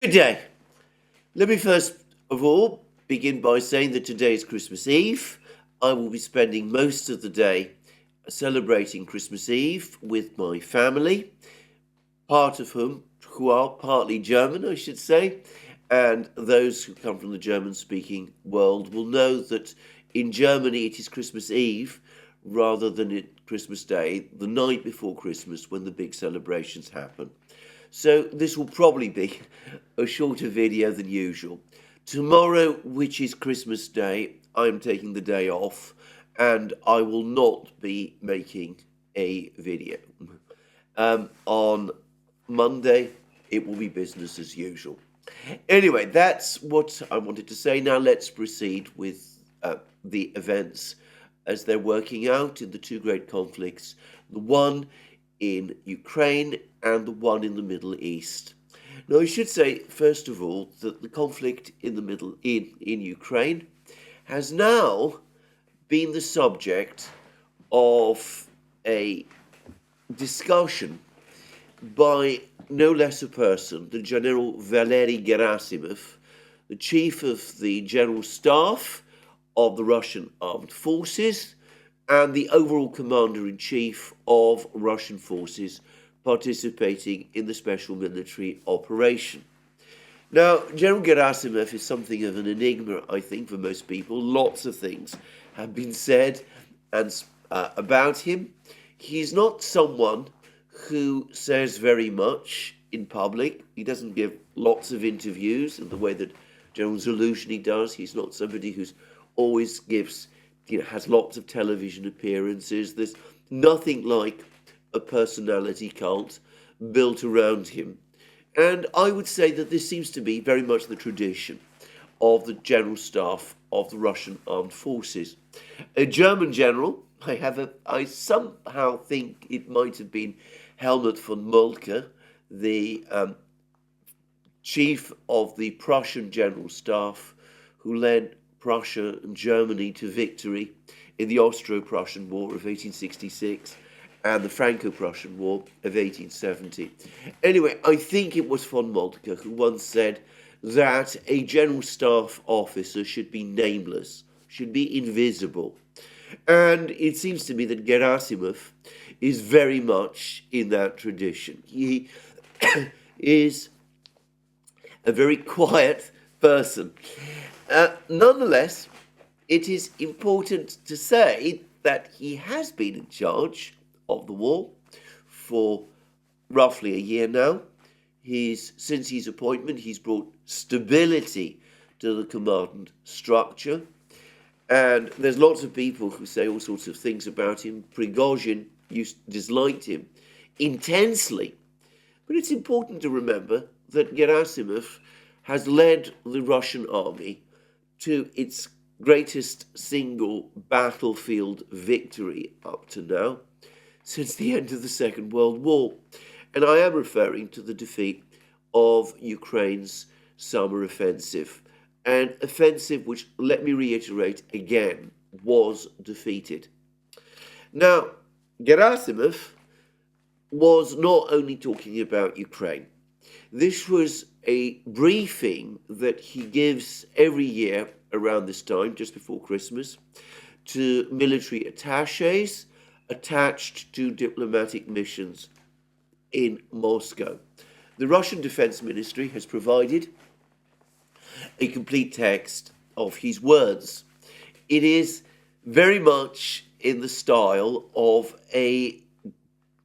Good day. Let me first of all begin by saying that today is Christmas Eve. I will be spending most of the day celebrating Christmas Eve with my family, part of whom who are partly German, I should say, and those who come from the German-speaking world will know that in Germany it is Christmas Eve rather than Christmas Day, the night before Christmas when the big celebrations happen. So this will probably be a shorter video than usual. Tomorrow, which is Christmas Day, I'm taking the day off and I will not be making a video. On Monday, it will be business as usual. Anyway, that's what I wanted to say. Now let's proceed with the events as they're working out in the two great conflicts, the one in Ukraine and the one in the Middle East. Now, I should say, first of all, that the conflict in Ukraine has now been the subject of a discussion by no less a person than General Valery Gerasimov, the chief of the General Staff of the Russian Armed Forces and the overall commander-in-chief of Russian forces participating in the special military operation. Now, General Gerasimov is something of an enigma, I think, for most people. Lots of things have been said about him. He's not someone who says very much in public. He doesn't give lots of interviews in the way that General Zaluzhny does. He's not somebody who's always has lots of television appearances. There's nothing like a personality cult built around him. And I would say that this seems to be very much the tradition of the General Staff of the Russian Armed Forces. A German general, I somehow think it might have been Helmut von Moltke, the chief of the Prussian General Staff, who led Prussia and Germany to victory in the Austro-Prussian War of 1866 and the Franco-Prussian War of 1870. Anyway, I think it was von Moltke who once said that a General Staff officer should be nameless, should be invisible. And it seems to me that Gerasimov is very much in that tradition. He is a very quiet person. Nonetheless, it is important to say that he has been in charge of the war for roughly a year now. Since his appointment, he's brought stability to the command structure. And there's lots of people who say all sorts of things about him. Prigozhin disliked him intensely. But it's important to remember that Gerasimov has led the Russian army to its greatest single battlefield victory up to now, since the end of the Second World War. And I am referring to the defeat of Ukraine's summer offensive, an offensive which, let me reiterate again, was defeated. Now, Gerasimov was not only talking about Ukraine. This was a briefing that he gives every year around this time, just before Christmas, to military attaches attached to diplomatic missions in Moscow. The Russian Defense Ministry has provided a complete text of his words. It is very much in the style of a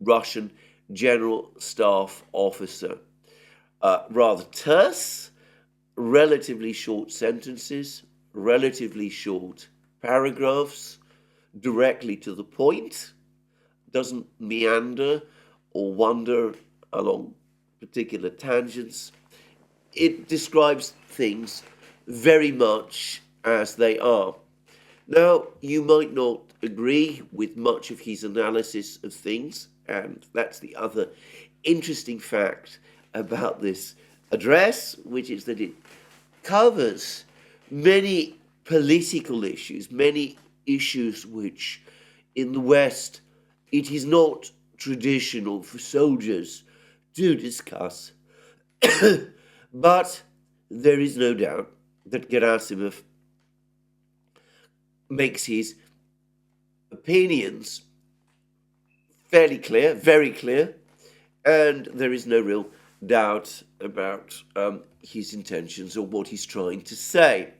Russian General Staff officer. Rather terse, relatively short sentences, relatively short paragraphs, directly to the point, doesn't meander or wander along particular tangents. It describes things very much as they are. Now, you might not agree with much of his analysis of things, and that's the other interesting fact about this address, which is that it covers many political issues, many issues which in the West it is not traditional for soldiers to discuss, But there is no doubt that Gerasimov makes his opinions fairly clear, very clear, and there is no real doubt about his intentions or what he's trying to say.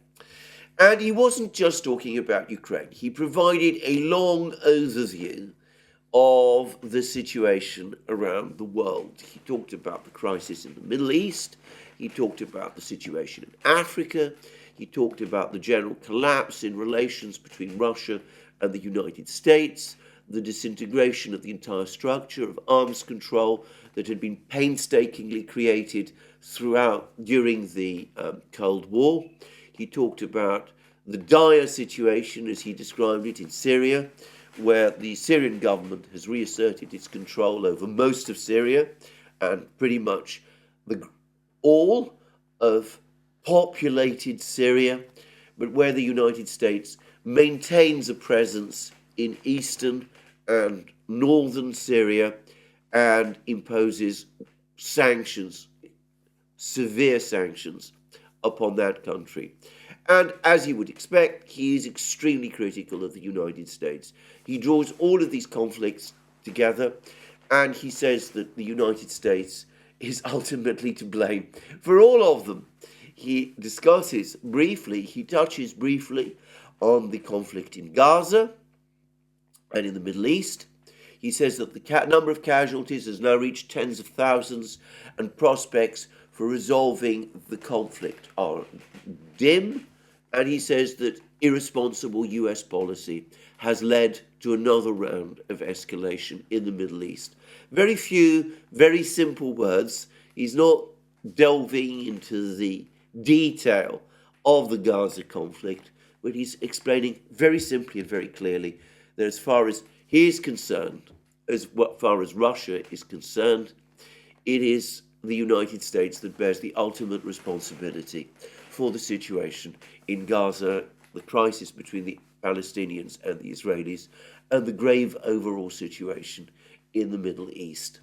And he wasn't just talking about Ukraine. He provided a long overview of the situation around the world. He talked about the crisis in the Middle East. He talked about the situation in Africa. He talked about the general collapse in relations between Russia and the United States, the disintegration of the entire structure of arms control that had been painstakingly created during the Cold War. He talked about the dire situation, as he described it, in Syria, where the Syrian government has reasserted its control over most of Syria and pretty much all of populated Syria, but where the United States maintains a presence in eastern and northern Syria and imposes sanctions, severe sanctions, upon that country. And as you would expect, he is extremely critical of the United States. He draws all of these conflicts together, and he says that the United States is ultimately to blame for all of them. He touches briefly on the conflict in Gaza and in the Middle East. He says that the number of casualties has now reached tens of thousands, and prospects for resolving the conflict are dim. And he says that irresponsible US policy has led to another round of escalation in the Middle East. Very few, very simple words. He's not delving into the detail of the Gaza conflict, but he's explaining very simply and very clearly that as far as he is concerned, as far as Russia is concerned, it is the United States that bears the ultimate responsibility for the situation in Gaza, the crisis between the Palestinians and the Israelis, and the grave overall situation in the Middle East.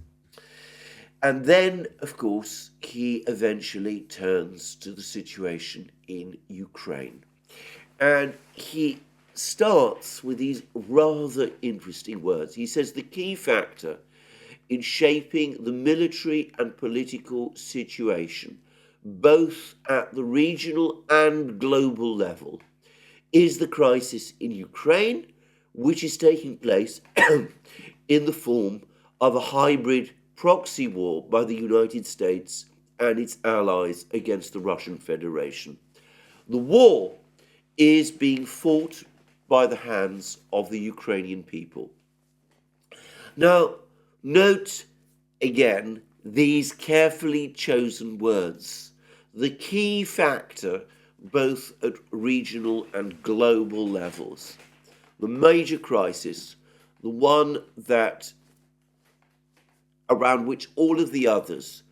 And then, of course, he eventually turns to the situation in Ukraine. And he starts with these rather interesting words. He says the key factor in shaping the military and political situation, both at the regional and global level, is the crisis in Ukraine, which is taking place in the form of a hybrid proxy war by the United States and its allies against the Russian Federation. The war is being fought by the hands of the Ukrainian people. Now, note again these carefully chosen words. The key factor, both at regional and global levels, the major crisis, the one that around which all of the others,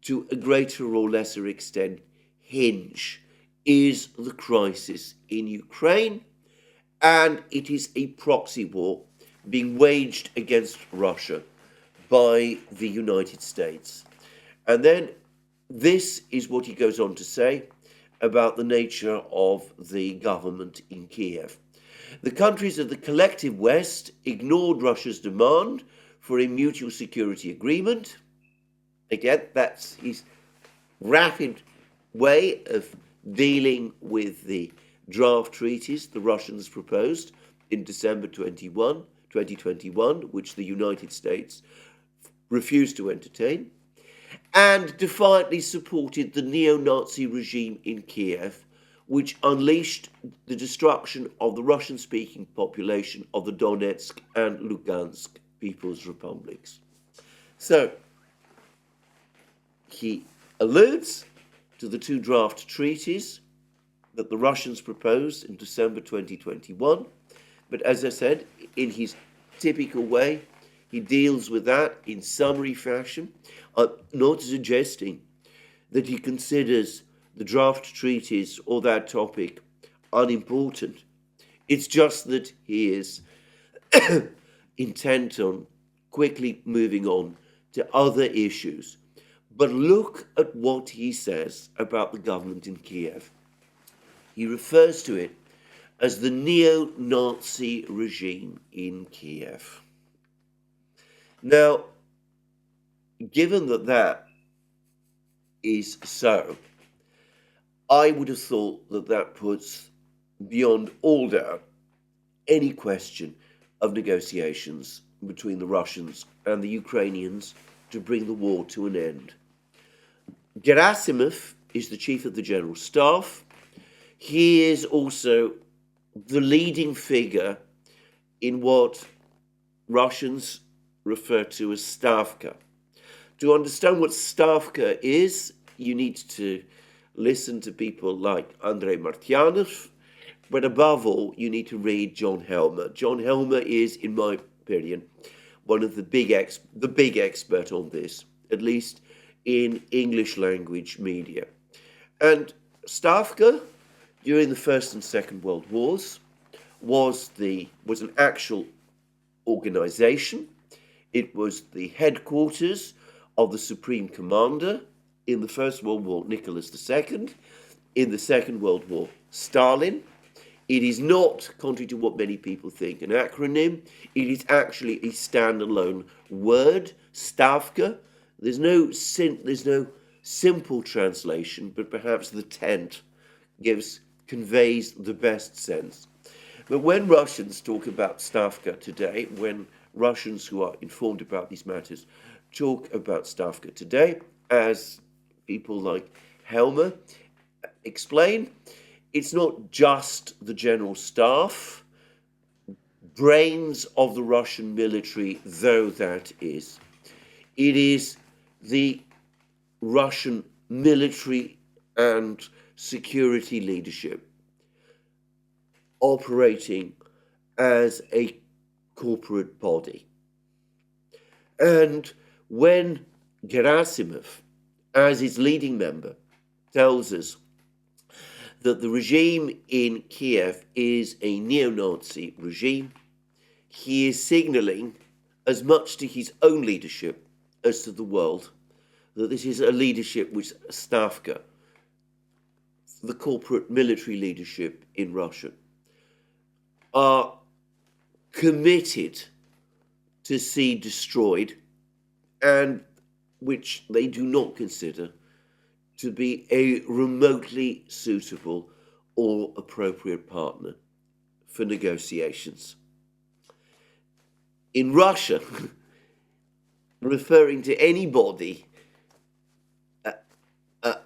to a greater or lesser extent, hinge, is the crisis in Ukraine, and it is a proxy war being waged against Russia by the United States. And then this is what he goes on to say about the nature of the government in Kiev. The countries of the collective West ignored Russia's demand for a mutual security agreement. Again, that's his rapid way of dealing with the draft treaties the Russians proposed in December 2021, which the United States refused to entertain, and defiantly supported the neo-Nazi regime in Kiev, which unleashed the destruction of the Russian-speaking population of the Donetsk and Lugansk People's Republics. So, he alludes to the two draft treaties that the Russians proposed in December 2021, but as I said, in his typical way, he deals with that in summary fashion. I'm not suggesting that he considers the draft treaties or that topic unimportant. It's just that he is intent on quickly moving on to other issues. But look at what he says about the government in Kiev. He refers to it as the neo-Nazi regime in Kiev. Now, given that that is so, I would have thought that that puts beyond all doubt any question of negotiations between the Russians and the Ukrainians to bring the war to an end. Gerasimov is the chief of the general staff. He is also the leading figure in what Russians refer to as Stavka. To understand what Stavka is, you need to listen to people like Andrei Martyanov, but above all, you need to read John Helmer. John Helmer is, in my opinion, one of the big expert on this, at least in English language media. And Stavka, during the First and Second World Wars, was an actual organization. It was the headquarters of the Supreme Commander in the First World War, Nicholas II, in the Second World War, Stalin. It is not, contrary to what many people think, an acronym. It is actually a standalone word, Stavka. There's no simple translation, but perhaps the tent conveys the best sense. But when Russians talk about Stavka today, when Russians who are informed about these matters talk about Stavka today, as people like Helmer explain, it's not just the general staff, brains of the Russian military, though that is. It is the Russian military and security leadership operating as a corporate body. And when Gerasimov, as its leading member, tells us that the regime in Kiev is a neo-Nazi regime, he is signaling, as much to his own leadership as to the world, that this is a leadership which Stavka, the corporate military leadership in Russia, are committed to see destroyed, and which they do not consider to be a remotely suitable or appropriate partner for negotiations. In Russia, referring to anybody,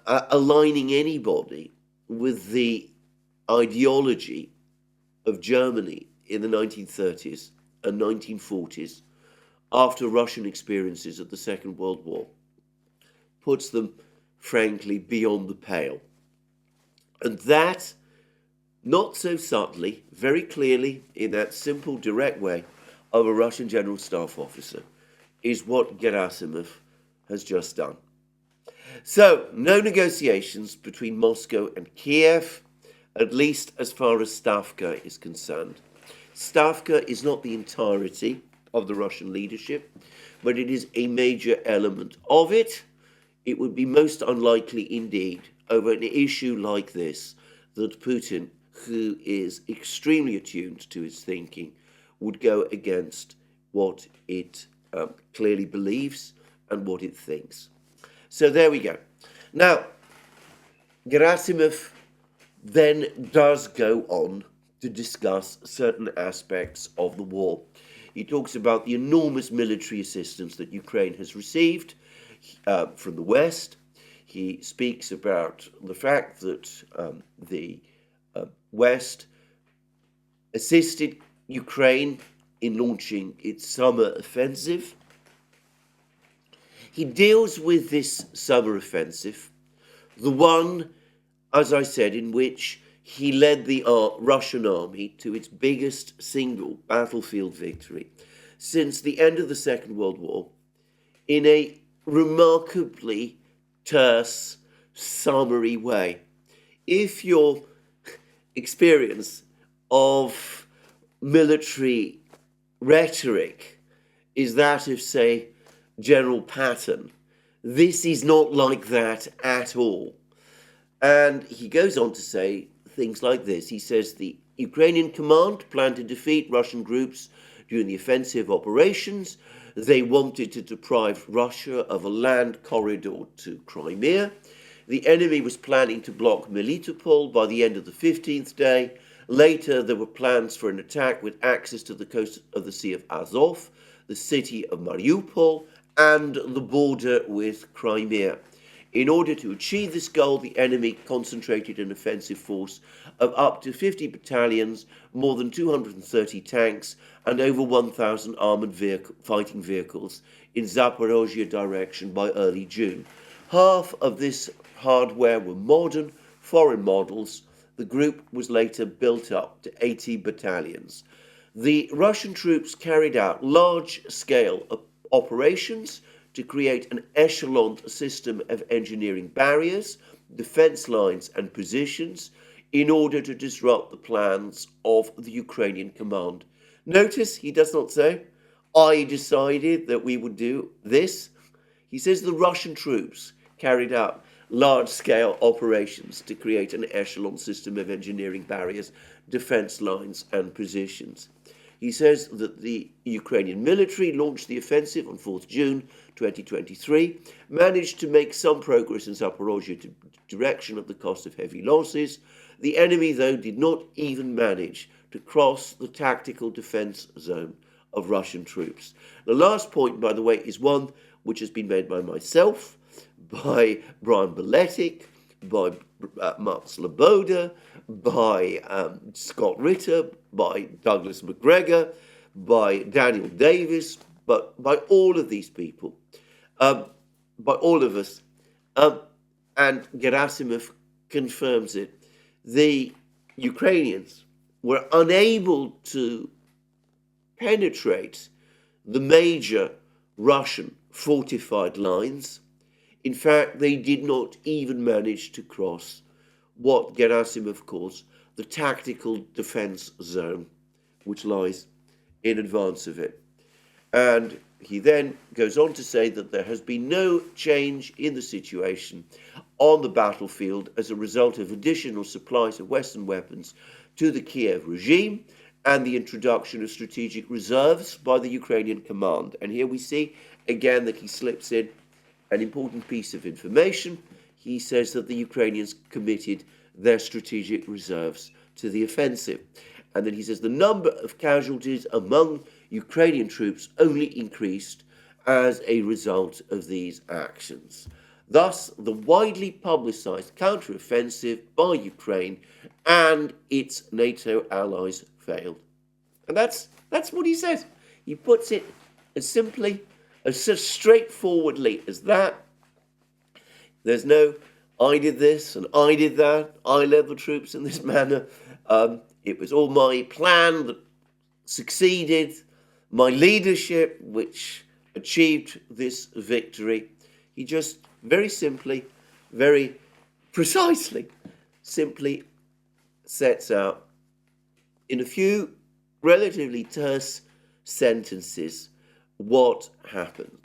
aligning anybody with the ideology of Germany in the 1930s and 1940s, after Russian experiences of the Second World War, puts them, frankly, beyond the pale. And that, not so subtly, very clearly, in that simple, direct way of a Russian general staff officer, is what Gerasimov has just done. So, no negotiations between Moscow and Kiev, at least as far as Stavka is concerned. Stavka is not the entirety of the Russian leadership, but it is a major element of it. It would be most unlikely indeed over an issue like this that Putin, who is extremely attuned to his thinking, would go against what it clearly believes and what it thinks. So there we go. Now, Gerasimov then does go on to discuss certain aspects of the war. He talks about the enormous military assistance that Ukraine has received from the West. He speaks about the fact that the West assisted Ukraine in launching its summer offensive. He deals with this summer offensive, the one, as I said, in which he led the Russian army to its biggest single battlefield victory since the end of the Second World War, in a remarkably terse, summary way. If your experience of military rhetoric is that of, say, General Patton, This is not like that at all. And he goes on to say things like this. He says the Ukrainian command planned to defeat Russian groups during the offensive operations. They wanted to deprive Russia of a land corridor to Crimea. The enemy was planning to block Melitopol by the end of the 15th day. Later, there were plans for an attack with access to the coast of the Sea of Azov, the city of Mariupol, and the border with Crimea. In order to achieve this goal, the enemy concentrated an offensive force of up to 50 battalions, more than 230 tanks, and over 1,000 armoured fighting vehicles in Zaporozhye direction by early June. Half of this hardware were modern, foreign models. The group was later built up to 80 battalions. The Russian troops carried out large-scale operations to create an echeloned system of engineering barriers, defense lines and positions in order to disrupt the plans of the Ukrainian command. Notice he does not say, I decided that we would do this. He says the Russian troops carried out large-scale operations to create an echelon system of engineering barriers, defense lines and positions. He says that the Ukrainian military launched the offensive on 4th June 2023, managed to make some progress in Zaporozhye direction at the cost of heavy losses. The enemy, though, did not even manage to cross the tactical defense zone of Russian troops. The last point, by the way, is one which has been made by myself, by Brian Beletic, by Mark Sloboda, by Scott Ritter, by Douglas McGregor, by Daniel Davis, but by all of these people, by all of us, and Gerasimov confirms it. The Ukrainians were unable to penetrate the major Russian fortified lines. In fact, they did not even manage to cross what Gerasimov calls the tactical defense zone, which lies in advance of it. And he then goes on to say that there has been no change in the situation on the battlefield as a result of additional supplies of Western weapons to the Kiev regime and the introduction of strategic reserves by the Ukrainian command. And here we see again that he slips in an important piece of information. He says that the Ukrainians committed their strategic reserves to the offensive. And then he says the number of casualties among Ukrainian troops only increased as a result of these actions. Thus, the widely publicized counteroffensive by Ukraine and its NATO allies failed. And that's what he says. He puts it as simply, as straightforwardly as that. There's no, I did this and I did that, I led the troops in this manner. It was all my plan that succeeded, my leadership which achieved this victory. He just very simply, very precisely, simply sets out in a few relatively terse sentences what happened.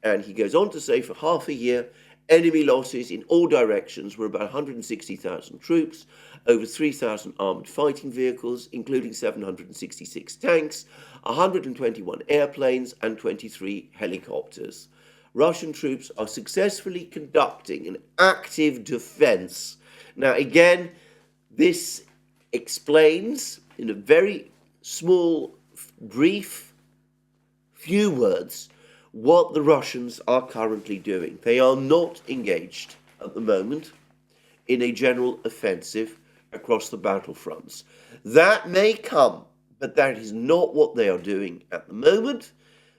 And he goes on to say for half a year, enemy losses in all directions were about 160,000 troops, over 3,000 armoured fighting vehicles, including 766 tanks, 121 airplanes, and 23 helicopters. Russian troops are successfully conducting an active defence. Now, again, this explains in a very small, brief, few words what the Russians are currently doing. They are not engaged at the moment in a general offensive across the battlefronts. That may come, but that is not what they are doing at the moment.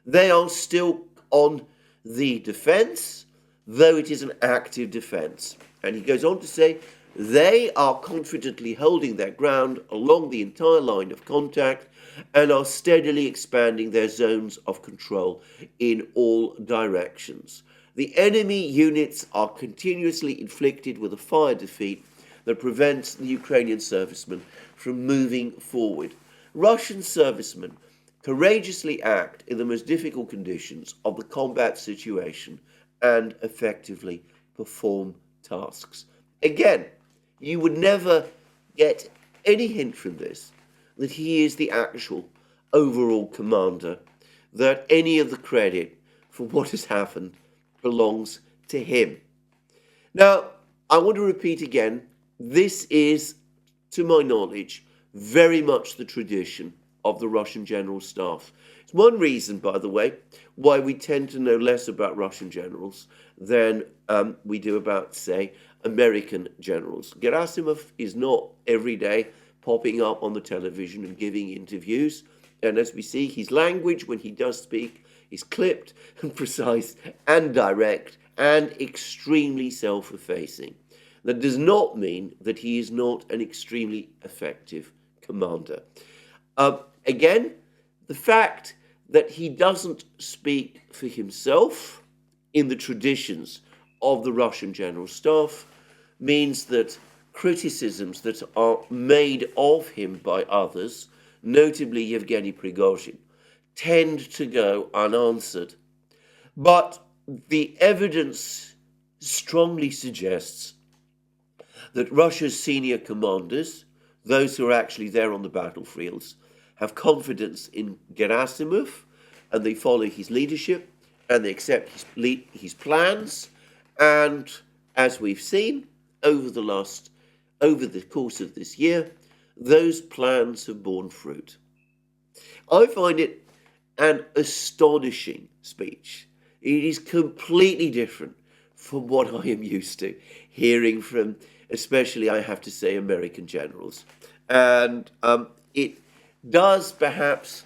They are still on the defense, though it is an active defense. And he goes on to say they are confidently holding their ground along the entire line of contact and are steadily expanding their zones of control in all directions. The enemy units are continuously inflicted with a fire defeat that prevents the Ukrainian servicemen from moving forward. Russian servicemen courageously act in the most difficult conditions of the combat situation and effectively perform tasks. Again, you would never get any hint from this that he is the actual overall commander, that any of the credit for what has happened belongs to him. Now, I want to repeat again, this is, to my knowledge, very much the tradition of the Russian General Staff. It's one reason, by the way, why we tend to know less about Russian generals than we do about, say, American generals. Gerasimov is not every day popping up on the television and giving interviews. And as we see, his language, when he does speak, is clipped and precise and direct and extremely self-effacing. That does not mean that he is not an extremely effective commander. Again, the fact that he doesn't speak for himself in the traditions of the Russian General Staff means that criticisms that are made of him by others, notably Yevgeny Prigozhin, tend to go unanswered. But the evidence strongly suggests that Russia's senior commanders, those who are actually there on the battlefields, have confidence in Gerasimov, and they follow his leadership, and they accept his plans, and as we've seen over the course of this year, those plans have borne fruit. I find it an astonishing speech. It is completely different from what I am used to hearing from, especially, I have to say, American generals. And it does perhaps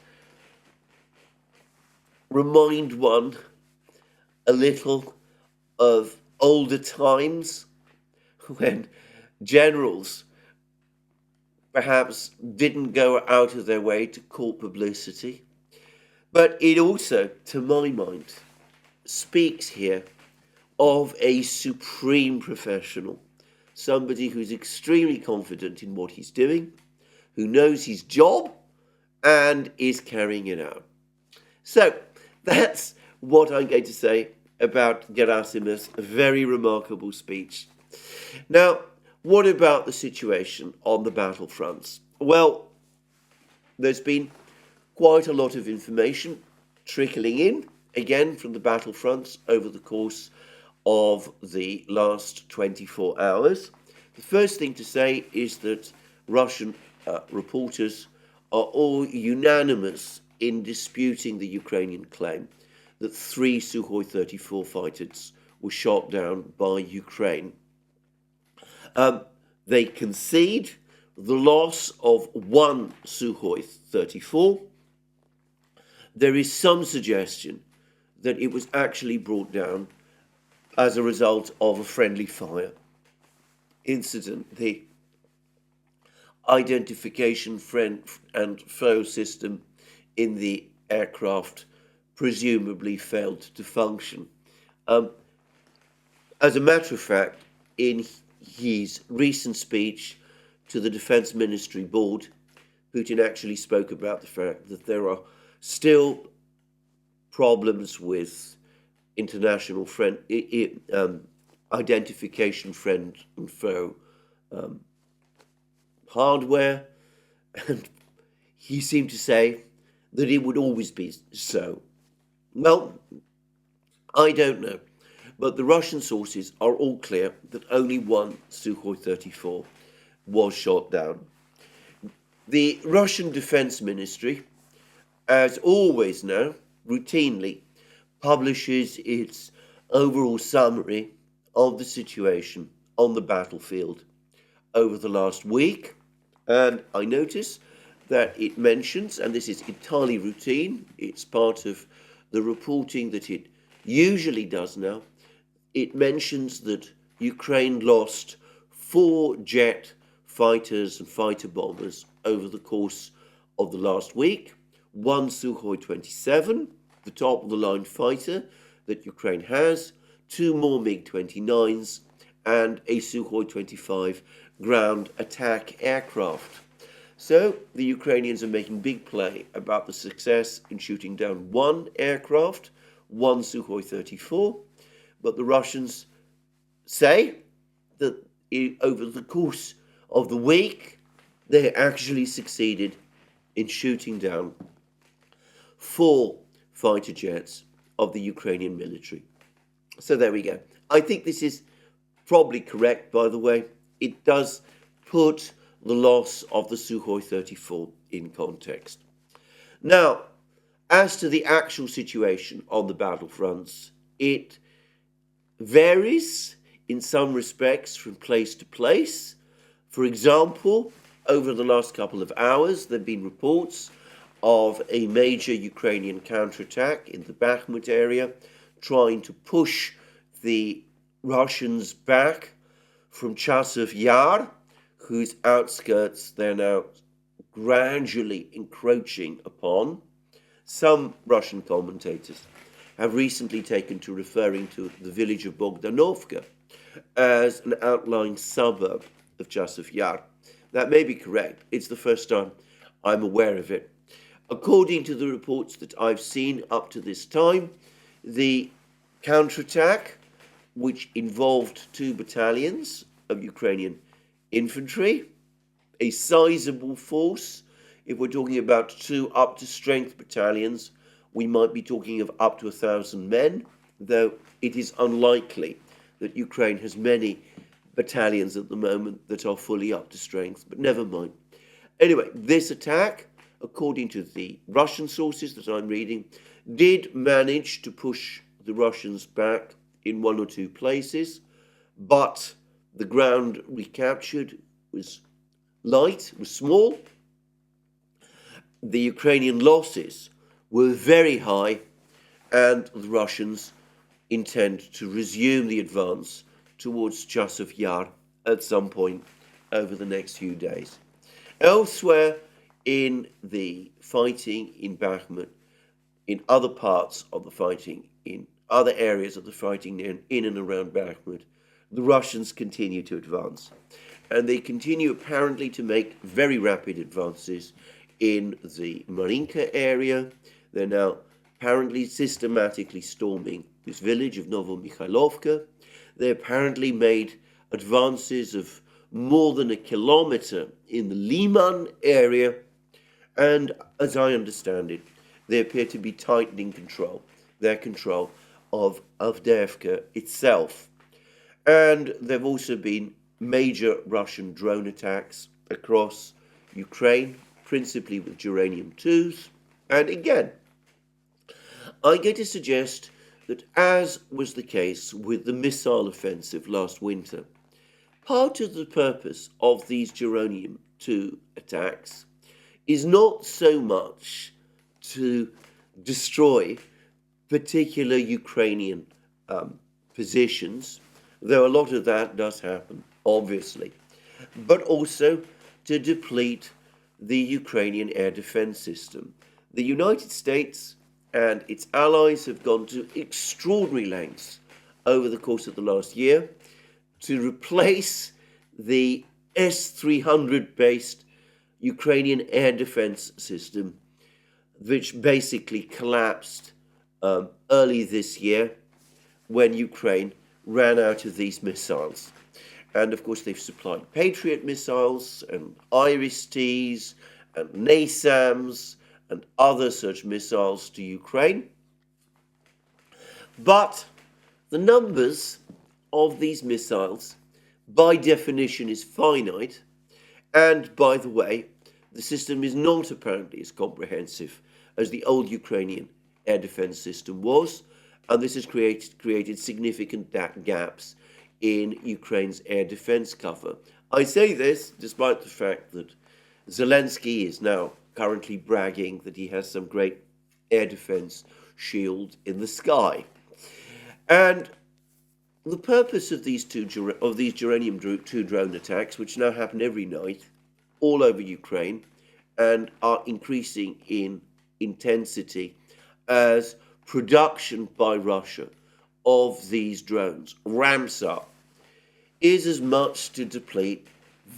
remind one a little of older times when generals perhaps didn't go out of their way to court publicity. But it also, to my mind, speaks here of a supreme professional, somebody who's extremely confident in what he's doing, who knows his job and is carrying it out. So that's what I'm going to say about Gerasimov's very remarkable speech. Now, what about the situation on the battlefronts? Well, there's been quite a lot of information trickling in, again, from the battlefronts over the course of the last 24 hours. The first thing to say is that Russian reporters are all unanimous in disputing the Ukrainian claim that 3 Sukhoi 34 fighters were shot down by Ukraine. They concede the loss of 1 Sukhoi 34. There is some suggestion that it was actually brought down as a result of a friendly fire incident. The identification friend and foe system in the aircraft presumably failed to function. As a matter of fact, in his recent speech to the Defense Ministry Board, Putin actually spoke about the fact that there are still problems with international identification friend and foe hardware, and he seemed to say that it would always be so. Well, I don't know, but the Russian sources are all clear that only 1 Sukhoi 34 was shot down. The Russian Defense Ministry, as always now, routinely publishes its overall summary of the situation on the battlefield over the last week. And I notice that it mentions, and this is entirely routine, it's part of the reporting that it usually does now, it mentions that Ukraine lost 4 jet fighters and fighter bombers over the course of the last week, 1 Sukhoi 27, the top-of-the-line fighter that Ukraine has, 2 more MiG-29s, and a Sukhoi 25 ground attack aircraft. So the Ukrainians are making big play about the success in shooting down 1 aircraft, 1 Sukhoi 34, But the Russians say that over the course of the week, they actually succeeded in shooting down 4 fighter jets of the Ukrainian military. So there we go. I think this is probably correct, by the way. It does put the loss of the Sukhoi 34 in context. Now, as to the actual situation on the battlefronts, it varies in some respects from place to place. For example, over the last couple of hours, there have been reports of a major Ukrainian counterattack in the Bakhmut area, trying to push the Russians back from Chasov Yar, whose outskirts they're now gradually encroaching upon. Some Russian commentators have recently taken to referring to the village of Bogdanovka as an outlying suburb of Chasov Yar. That may be correct. It's the first time I'm aware of it. According to the reports that I've seen up to this time, the counterattack, which involved 2 battalions of Ukrainian infantry, a sizable force. If we're talking about 2 up-to-strength battalions, we might be talking of up to 1,000 men, though it is unlikely that Ukraine has many battalions at the moment that are fully up to strength, but never mind. Anyway, this attack, according to the Russian sources that I'm reading, did manage to push the Russians back in 1 or 2 places, but the ground recaptured was light, was small. The Ukrainian losses were very high, and the Russians intend to resume the advance towards Chasov Yar at some point over the next few days. Elsewhere in the fighting in Bakhmut, in other parts of the fighting, in other areas of the fighting in and around Bakhmut, the Russians continue to advance. And they continue apparently to make very rapid advances in the Marinka area. They're now apparently systematically storming this village of Novomikhailovka. They apparently made advances of more than a kilometer in the Liman area. And as I understand it, they appear to be tightening their control of Avdiivka itself. And there have also been major Russian drone attacks across Ukraine, principally with Geranium-2s. And again, I'm going to suggest that, as was the case with the missile offensive last winter, part of the purpose of these Geranium-2 attacks is not so much to destroy particular Ukrainian positions, though a lot of that does happen, obviously, but also to deplete the Ukrainian air defense system. The United States and its allies have gone to extraordinary lengths over the course of the last year to replace the S-300-based Ukrainian air defense system, which basically collapsed early this year when Ukraine ran out of these missiles. And of course, they've supplied Patriot missiles and IRIS-Ts and NASAMS and other such missiles to Ukraine. But the numbers of these missiles, by definition, is finite. And by the way, the system is not apparently as comprehensive as the old Ukrainian air defense system was. And this has created significant gaps in Ukraine's air defense cover. I say this despite the fact that Zelensky is now currently bragging that he has some great air defense shield in the sky. And the purpose of these Geranium-2 drone attacks, which now happen every night all over Ukraine and are increasing in intensity as production by Russia of these drones ramps up, is as much to deplete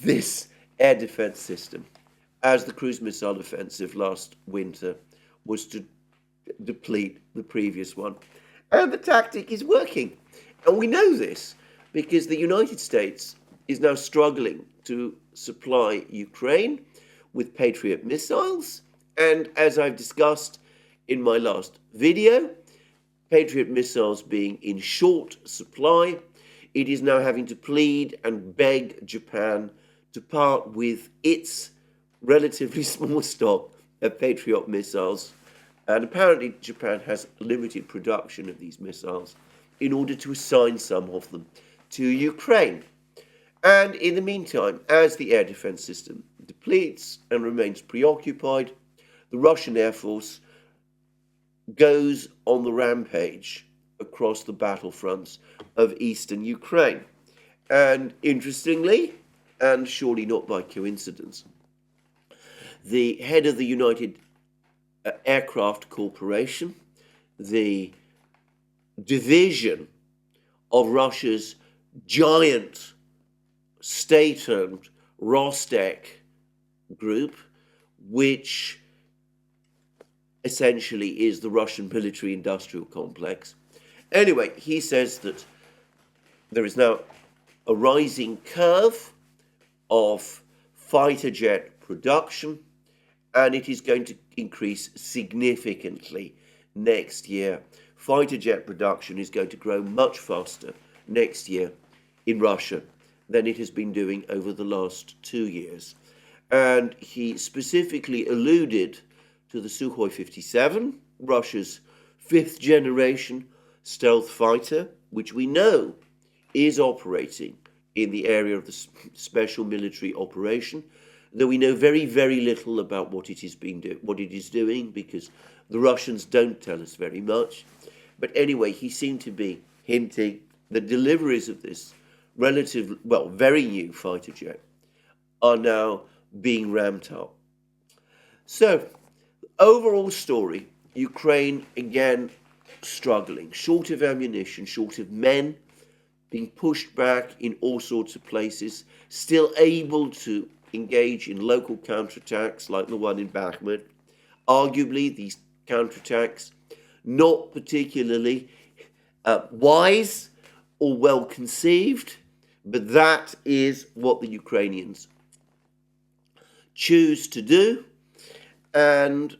this air defense system as the cruise missile offensive last winter was to deplete the previous one. And the tactic is working. And we know this because the United States is now struggling to supply Ukraine with Patriot missiles. And as I've discussed in my last video, Patriot missiles being in short supply, it is now having to plead and beg Japan to part with its relatively small stock of Patriot missiles. And apparently Japan has limited production of these missiles in order to assign some of them to Ukraine. And in the meantime, as the air defense system depletes and remains preoccupied, the Russian Air Force goes on the rampage across the battlefronts of eastern Ukraine. And interestingly, and surely not by coincidence, the head of the United Aircraft Corporation, the division of Russia's giant state-owned Rostec group, which essentially is the Russian military-industrial complex. Anyway, he says that there is now a rising curve of fighter jet production, and it is going to increase significantly next year. Fighter jet production is going to grow much faster next year in Russia than it has been doing over the last 2 years. And he specifically alluded to the Sukhoi 57, Russia's fifth generation stealth fighter, which we know is operating in the area of the special military operation, though we know very, very little about what it is doing, because the Russians don't tell us very much. But anyway, he seemed to be hinting that deliveries of this very new fighter jet are now being ramped up. So, overall story, Ukraine again struggling, short of ammunition, short of men, being pushed back in all sorts of places, still able to engage in local counterattacks like the one in Bakhmut. Arguably, these counterattacks not particularly wise or well conceived, but that is what the Ukrainians choose to do. And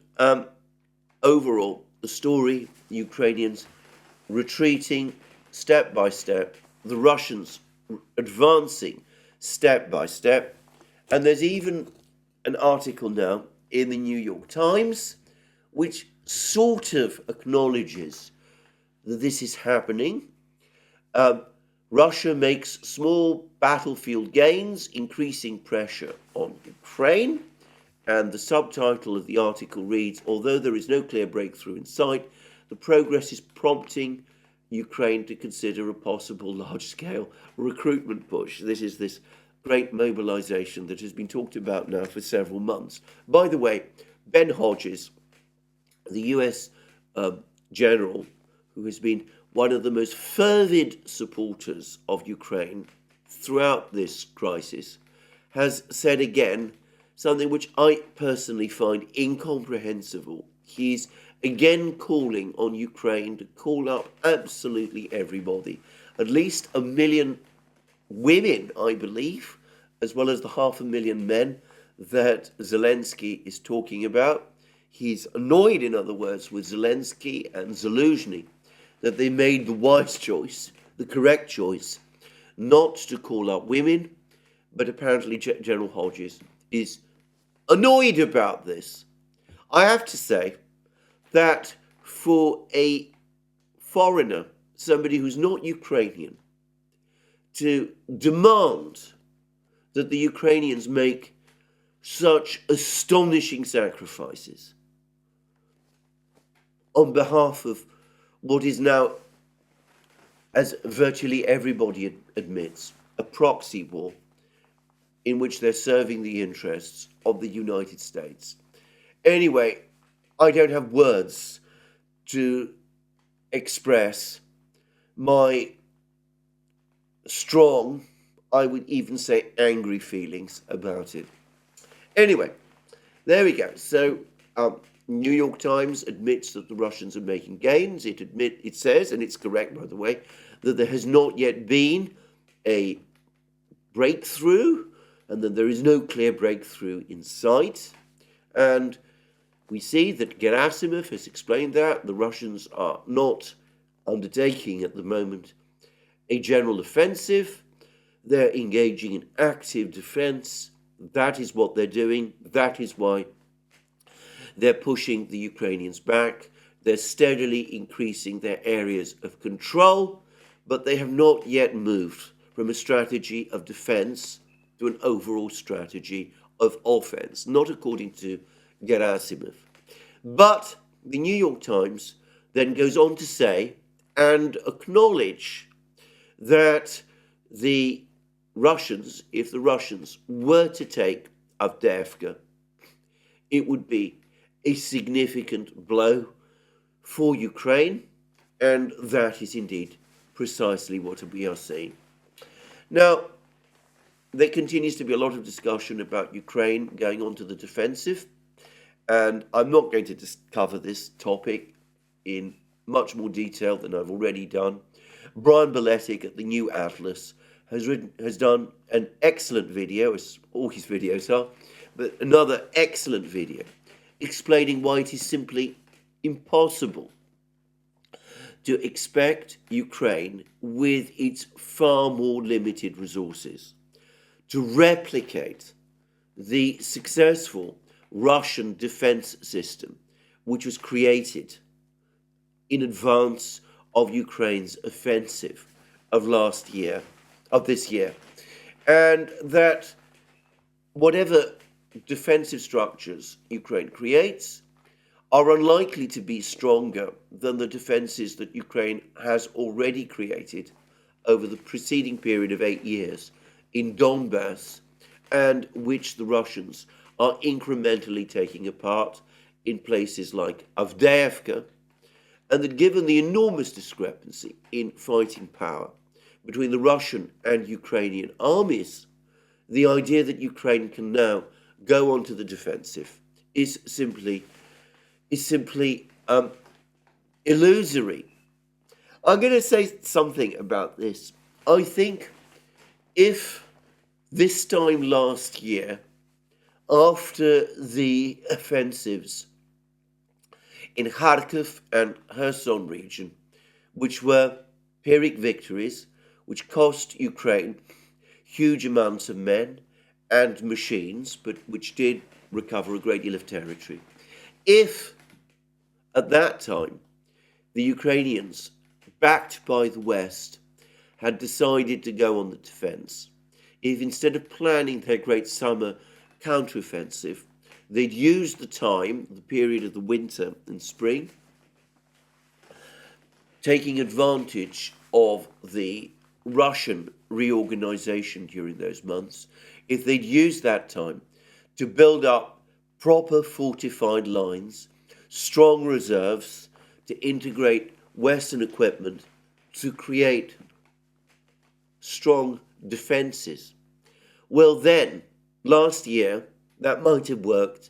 overall, the story, the Ukrainians retreating step by step, the Russians advancing step by step. And there's even an article now in the New York Times which sort of acknowledges that this is happening. Russia makes small battlefield gains, increasing pressure on Ukraine. And the subtitle of the article reads, although there is no clear breakthrough in sight, the progress is prompting Ukraine to consider a possible large-scale recruitment push. This is this great mobilization that has been talked about now for several months. By the way, Ben Hodges, the US general, who has been one of the most fervid supporters of Ukraine throughout this crisis, has said again something which I personally find incomprehensible. He's again calling on Ukraine to call up absolutely everybody, at least 1 million women, I believe, as well as the 500,000 men that Zelensky is talking about. He's annoyed, in other words, with Zelensky and Zaluzhny that they made the wise choice, the correct choice, not to call up women, but apparently General Hodges is annoyed about this. I have to say that for a foreigner, somebody who's not Ukrainian, to demand that the Ukrainians make such astonishing sacrifices on behalf of what is now, as virtually everybody admits, a proxy war in which they're serving the interests of the United States. Anyway, I don't have words to express my strong, I would even say angry feelings about it. Anyway, there we go. So, New York Times admits that the Russians are making gains. It says, and it's correct by the way, that there has not yet been a breakthrough, and that there is no clear breakthrough in sight. And we see that Gerasimov has explained that the Russians are not undertaking at the moment a general offensive. They're engaging in active defense. That is what they're doing. That is why they're pushing the Ukrainians back. They're steadily increasing their areas of control, but they have not yet moved from a strategy of defense to an overall strategy of offense, not according to Gerasimov. But the New York Times then goes on to say and acknowledge that the Russians, if the Russians were to take Avdiivka, it would be a significant blow for Ukraine, and that is indeed precisely what we are seeing. Now, there continues to be a lot of discussion about Ukraine going on to the defensive, and I'm not going to cover this topic in much more detail than I've already done. Brian Beletic at the New Atlas has done an excellent video, as all his videos are, but another excellent video explaining why it is simply impossible to expect Ukraine, with its far more limited resources, to replicate the successful Russian defense system, which was created in advance of Ukraine's offensive of this year, and that whatever defensive structures Ukraine creates are unlikely to be stronger than the defenses that Ukraine has already created over the preceding period of 8 years in Donbass, and which the Russians are incrementally taking apart in places like Avdiivka, and that given the enormous discrepancy in fighting power between the Russian and Ukrainian armies, the idea that Ukraine can now go onto the defensive is simply illusory. I'm going to say something about this. I think if this time last year, after the offensives in Kharkiv and Kherson region, which were Pyrrhic victories, which cost Ukraine huge amounts of men and machines, but which did recover a great deal of territory. If, at that time, the Ukrainians, backed by the West, had decided to go on the defense, if instead of planning their great summer counteroffensive, they'd used the time, the period of the winter and spring, taking advantage of the Russian reorganization during those months, if they'd used that time to build up proper fortified lines, strong reserves, to integrate Western equipment, to create strong defenses, well then, last year, that might have worked,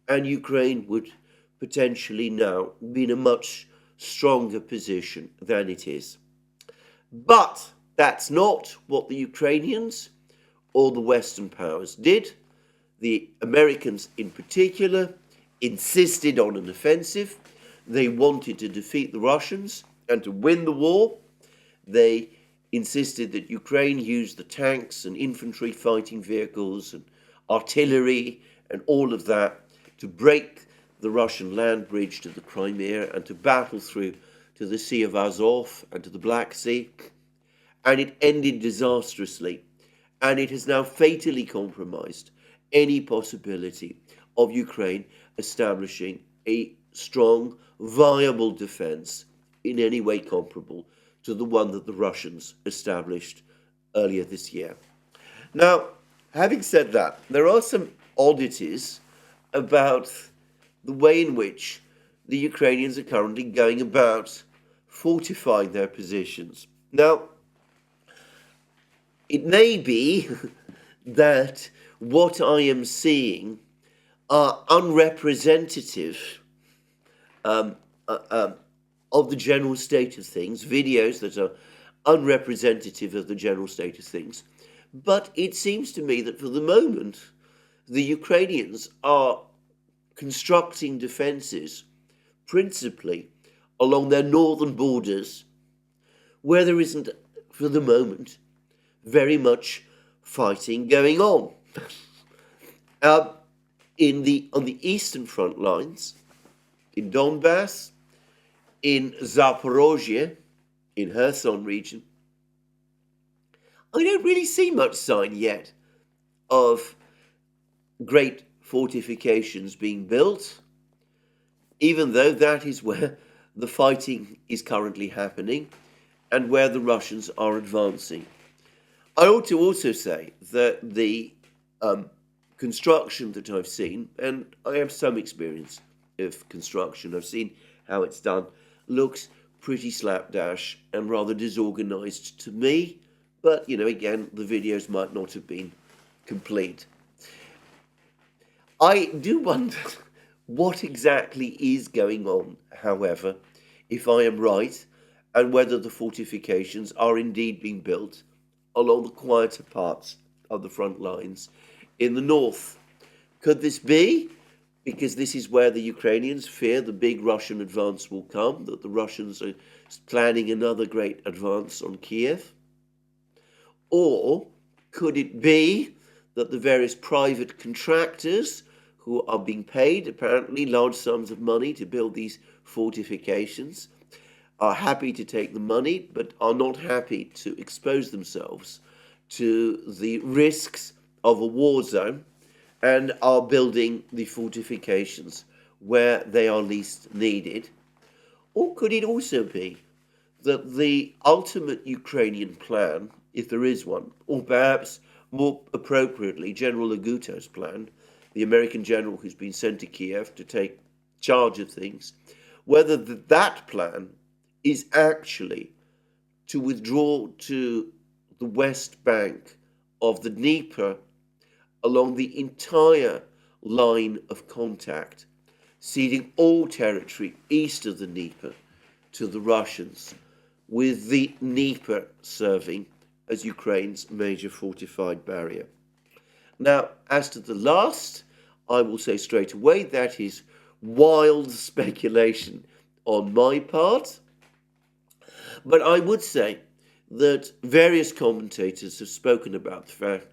and Ukraine would potentially now be in a much stronger position than it is. But that's not what the Ukrainians or the Western powers did. The Americans in particular insisted on an offensive. They wanted to defeat the Russians and to win the war. They insisted that Ukraine use the tanks and infantry fighting vehicles and artillery and all of that to break the Russian land bridge to the Crimea and to battle through to the Sea of Azov and to the Black Sea. And it ended disastrously. And it has now fatally compromised any possibility of Ukraine establishing a strong, viable defense in any way comparable to the one that the Russians established earlier this year. Now, having said that, there are some oddities about the way in which the Ukrainians are currently going about fortifying their positions. Now, it may be that what I am seeing are unrepresentative of the general state of things, videos that are unrepresentative of the general state of things. But it seems to me that for the moment, the Ukrainians are constructing defenses principally along their northern borders, where there isn't, for the moment, very much fighting going on. On the eastern front lines, in Donbass, in Zaporozhye, in Kherson region, I don't really see much sign yet of great fortifications being built, even though that is where the fighting is currently happening and where the Russians are advancing. I ought to also say that the construction that I've seen, and I have some experience of construction, I've seen how it's done, looks pretty slapdash and rather disorganized to me. But, again, the videos might not have been complete. I do wonder what exactly is going on, however, if I am right, and whether the fortifications are indeed being built along the quieter parts of the front lines in the north. Could this be because this is where the Ukrainians fear the big Russian advance will come, that the Russians are planning another great advance on Kiev? Or could it be that the various private contractors who are being paid apparently large sums of money to build these fortifications are happy to take the money but are not happy to expose themselves to the risks of a war zone and are building the fortifications where they are least needed? Or could it also be that the ultimate Ukrainian plan, if there is one, or perhaps more appropriately, General Aguto's plan, the American general who's been sent to Kiev to take charge of things, whether that plan is actually to withdraw to the west bank of the Dnieper along the entire line of contact, ceding all territory east of the Dnieper to the Russians, with the Dnieper serving as Ukraine's major fortified barrier. Now, as to the last, I will say straight away that is wild speculation on my part. But I would say that various commentators have spoken about the fact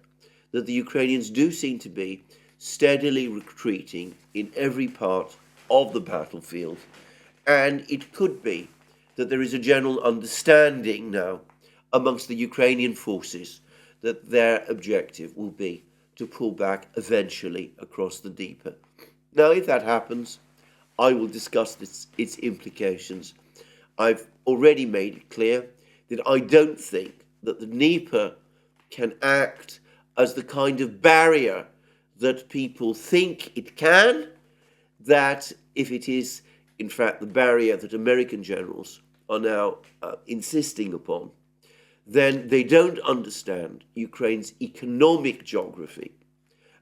that the Ukrainians do seem to be steadily retreating in every part of the battlefield, and it could be that there is a general understanding now amongst the Ukrainian forces that their objective will be to pull back eventually across the Dnieper. Now, if that happens, I will discuss its implications. I've already made it clear that I don't think that the Dnieper can act as the kind of barrier that people think it can, that if it is, in fact, the barrier that American generals are now insisting upon, then they don't understand Ukraine's economic geography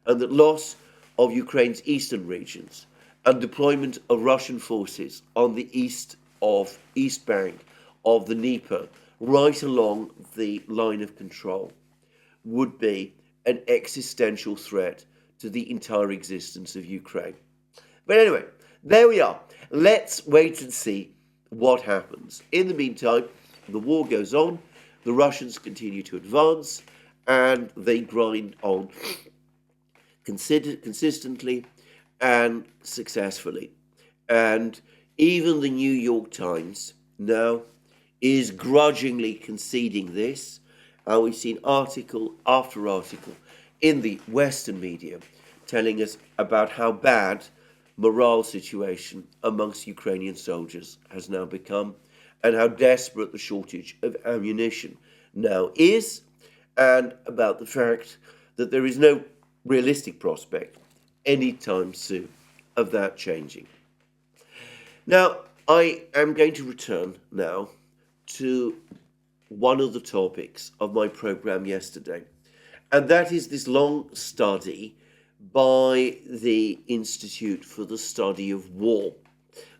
and that loss of Ukraine's eastern regions and deployment of Russian forces on the east bank of the Dnieper right along the line of control would be an existential threat to the entire existence of Ukraine. But anyway, there we are. Let's wait and see what happens. In the meantime, the war goes on, the Russians continue to advance, and they grind on consistently and successfully. And even the New York Times now is grudgingly conceding this. We've seen article after article in the Western media telling us about how bad morale situation amongst Ukrainian soldiers has now become and how desperate the shortage of ammunition now is, and about the fact that there is no realistic prospect anytime soon of that changing. Now, I am going to return now to one of the topics of my program yesterday, and that is this long study by the Institute for the Study of War,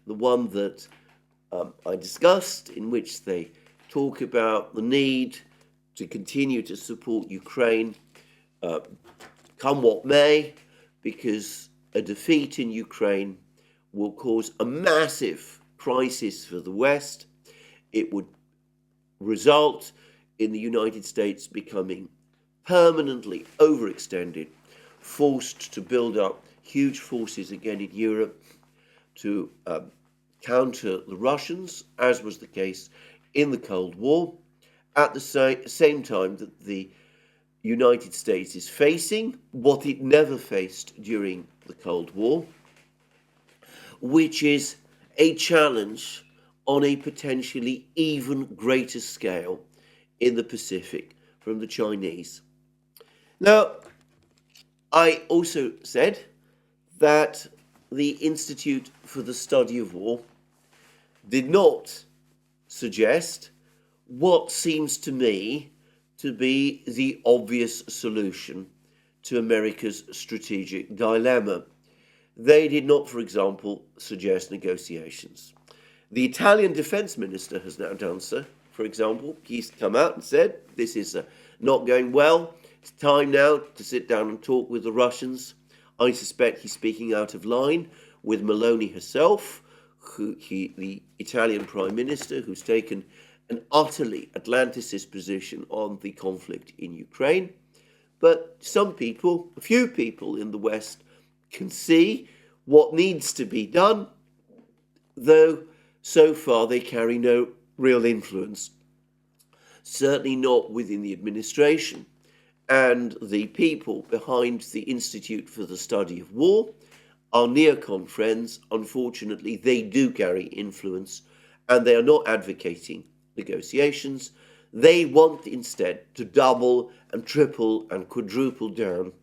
the one that I discussed, in which they talk about the need to continue to support Ukraine, come what may, because a defeat in Ukraine will cause a massive crisis for the West. It would result in the United States becoming permanently overextended, forced to build up huge forces again in Europe to counter the Russians, as was the case in the Cold War, at the same time that the United States is facing what it never faced during the Cold War, which is a challenge on a potentially even greater scale in the Pacific from the Chinese. Now, I also said that the Institute for the Study of War did not suggest what seems to me to be the obvious solution to America's strategic dilemma. They did not, for example, suggest negotiations. The Italian defense minister has now done so. For example, he's come out and said, this is not going well. It's time now to sit down and talk with the Russians. I suspect he's speaking out of line with Meloni herself, the Italian Prime Minister, who's taken an utterly Atlanticist position on the conflict in Ukraine. But some people, a few people in the West, can see what needs to be done, though so far they carry no real influence, certainly not within the administration. And the people behind the Institute for the Study of War, our neocon friends, unfortunately, they do carry influence, and they are not advocating negotiations. They want instead to double and triple and quadruple down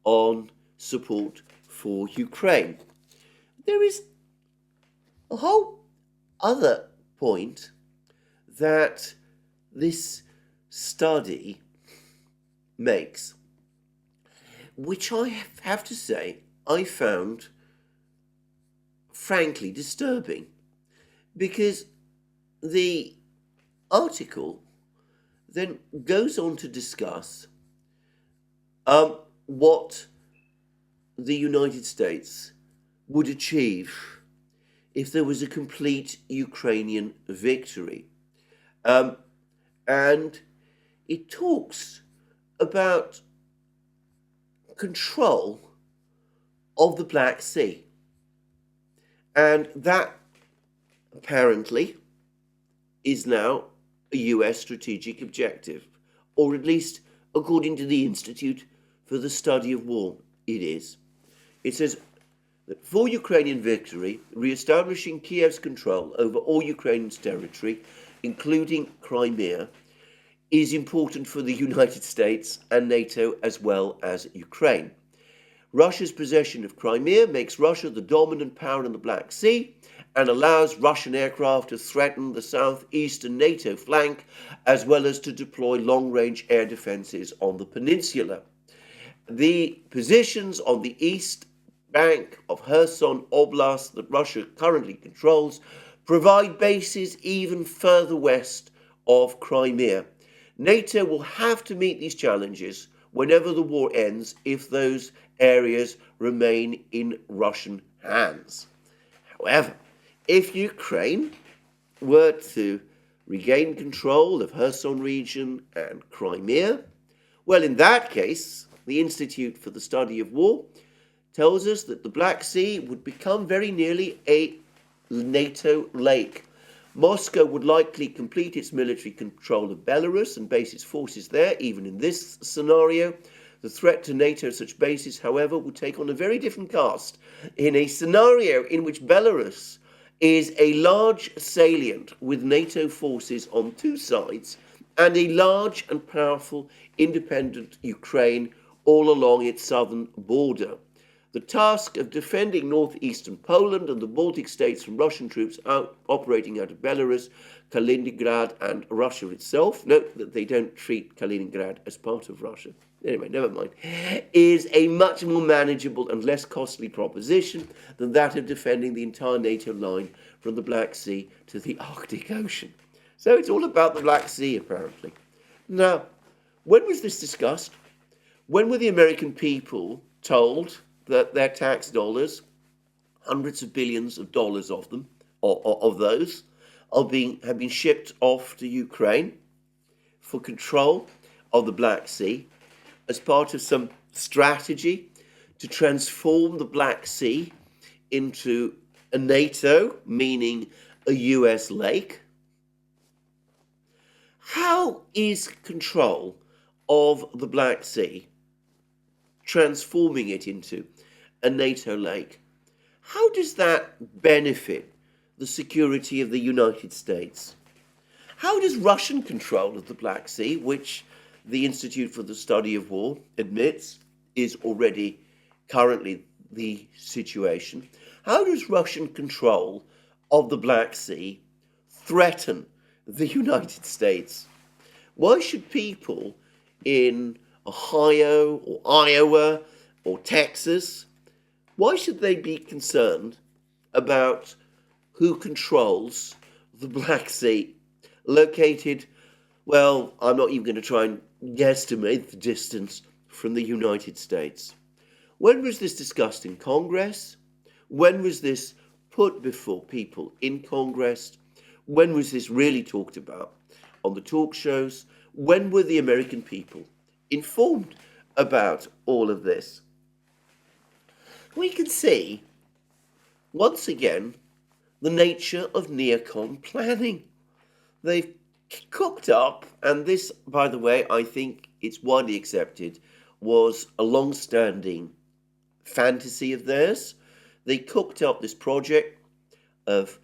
on support for Ukraine. There is a whole other point that this study makes, which I have to say I found frankly disturbing, because the article then goes on to discuss what the United States would achieve if there was a complete Ukrainian victory. And it talks about control of the Black Sea. And that apparently is now a US strategic objective, or at least according to the Institute for the Study of War, it is. It says that for Ukrainian victory, re-establishing Kiev's control over all Ukraine's territory, including Crimea, is important for the United States and NATO as well as Ukraine. Russia's possession of Crimea makes Russia the dominant power in the Black Sea and allows Russian aircraft to threaten the southeastern NATO flank, as well as to deploy long-range air defenses on the peninsula. The positions on the east bank of Kherson Oblast that Russia currently controls provide bases even further west of Crimea. NATO will have to meet these challenges whenever the war ends if those areas remain in Russian hands. However, if Ukraine were to regain control of Kherson region and Crimea, well, in that case, the Institute for the Study of War tells us that the Black Sea would become very nearly a NATO lake. Moscow would likely complete its military control of Belarus and base its forces there, even in this scenario. The threat to NATO such bases, however, would take on a very different cast in a scenario in which Belarus is a large salient with NATO forces on two sides and a large and powerful independent Ukraine all along its southern border. The task of defending northeastern Poland and the Baltic states from Russian troops operating out of Belarus, Kaliningrad, and Russia itself, note that they don't treat Kaliningrad as part of Russia, anyway, never mind, is a much more manageable and less costly proposition than that of defending the entire NATO line from the Black Sea to the Arctic Ocean. So it's all about the Black Sea, apparently. Now, when was this discussed? When were the American people told that their tax dollars, hundreds of billions of dollars of them, or of those, have been shipped off to Ukraine for control of the Black Sea as part of some strategy to transform the Black Sea into a NATO, meaning a US lake? How is control of the Black Sea, transforming it into a NATO lake, how does that benefit the security of the United States? How does Russian control of the Black Sea, which the Institute for the Study of War admits is already currently the situation, how does Russian control of the Black Sea threaten the United States? Why should people in Ohio or Iowa or Texas, why should they be concerned about who controls the Black Sea, located, well, I'm not even going to try and guesstimate the distance from the United States? When was this discussed in Congress? When was this put before people in Congress? When was this really talked about on the talk shows? When were the American people informed about all of this? We can see, once again, the nature of neocon planning. They've cooked up, and this, by the way, I think it's widely accepted, was a long-standing fantasy of theirs. They cooked up this project of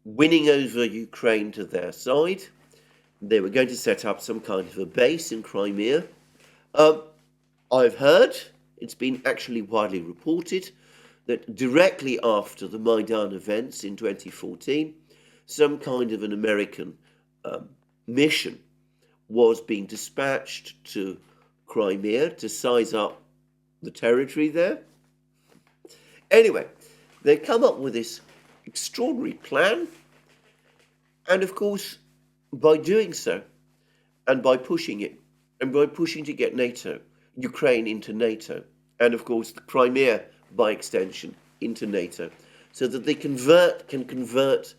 winning over Ukraine to their side. They were going to set up some kind of a base in Crimea. I've heard, it's been actually widely reported, that directly after the Maidan events in 2014, some kind of an American mission was being dispatched to Crimea to size up the territory there. Anyway, they come up with this extraordinary plan, and of course, by doing so, and by pushing it, and by pushing to get NATO, Ukraine into NATO, and of course, the Crimea, by extension, into NATO, so that they can convert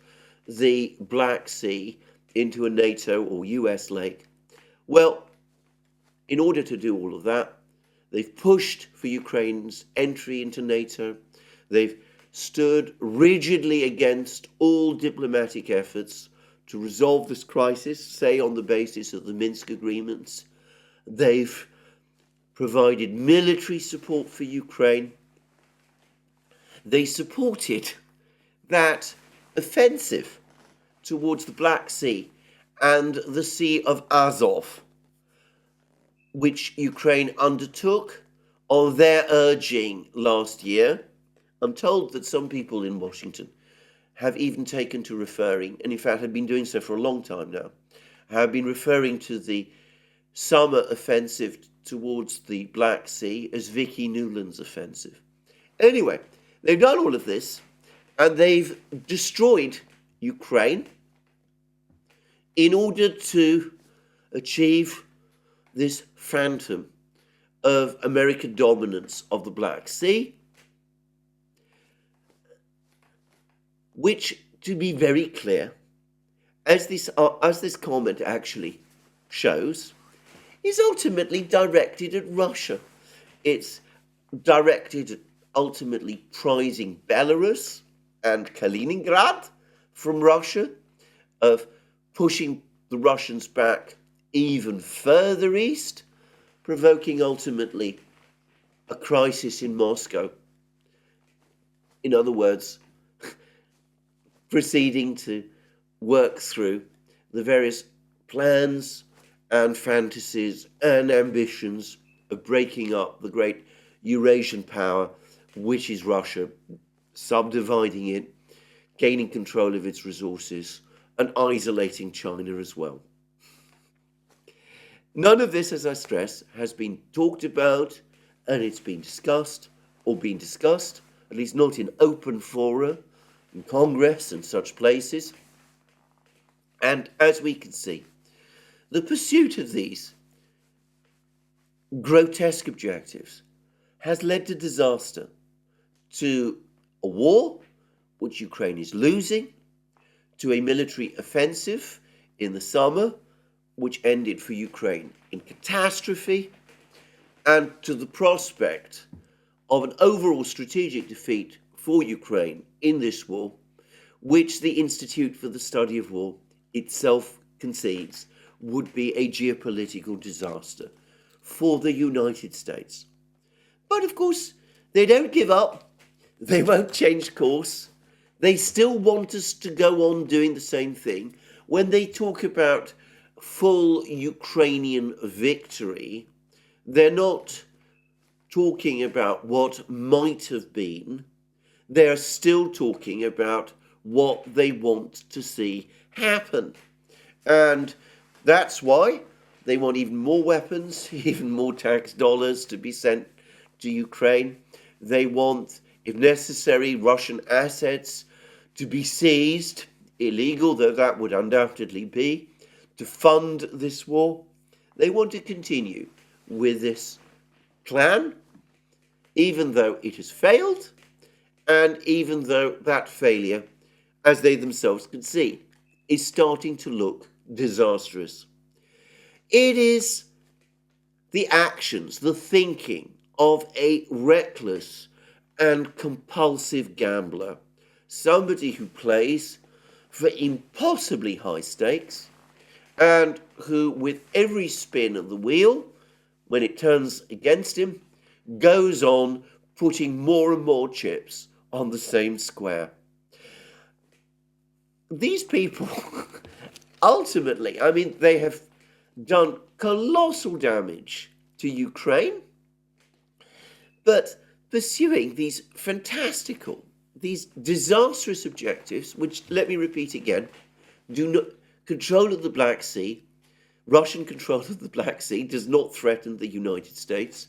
the Black Sea into a NATO or US lake. Well, in order to do all of that, they've pushed for Ukraine's entry into NATO. They've stood rigidly against all diplomatic efforts to resolve this crisis, say on the basis of the Minsk agreements. They've provided military support for Ukraine. They supported that offensive towards the Black Sea and the Sea of Azov, which Ukraine undertook on their urging last year. I'm told that some people in Washington have even taken to referring, and in fact have been doing so for a long time now, have been referring to the summer offensive towards the Black Sea as Vicky Nuland's offensive. Anyway, they've done all of this, and they've destroyed Ukraine in order to achieve this phantom of American dominance of the Black Sea, which, to be very clear, as this comment actually shows, is ultimately directed at Russia. It's directed at ultimately prizing Belarus and Kaliningrad from Russia, of pushing the Russians back even further east, provoking ultimately a crisis in Moscow. In other words, proceeding to work through the various plans and fantasies and ambitions of breaking up the great Eurasian power, which is Russia, subdividing it, gaining control of its resources, and isolating China as well. None of this, as I stress, has been talked about, and it's been discussed, at least not in open fora, in Congress and such places. And as we can see, the pursuit of these grotesque objectives has led to disaster, to a war which Ukraine is losing, to a military offensive in the summer which ended for Ukraine in catastrophe, and to the prospect of an overall strategic defeat for Ukraine in this war, which the Institute for the Study of War itself concedes would be a geopolitical disaster for the United States. But of course, they don't give up. They won't change course. They still want us to go on doing the same thing. When they talk about full Ukrainian victory, they're not talking about what might have been. They're still talking about what they want to see happen. And that's why they want even more weapons, even more tax dollars to be sent to Ukraine. They want, if necessary, Russian assets to be seized, illegal though that would undoubtedly be, to fund this war. They want to continue with this plan, even though it has failed, and even though that failure, as they themselves concede, is starting to look disastrous. It is the actions, the thinking of a reckless and compulsive gambler, somebody who plays for impossibly high stakes and who, with every spin of the wheel, when it turns against him, goes on putting more and more chips on the same square. These people, ultimately, I mean, they have done colossal damage to Ukraine, but pursuing these fantastical, these disastrous objectives, which, let me repeat again, do not control of the Black Sea. Russian control of the Black Sea does not threaten the United States.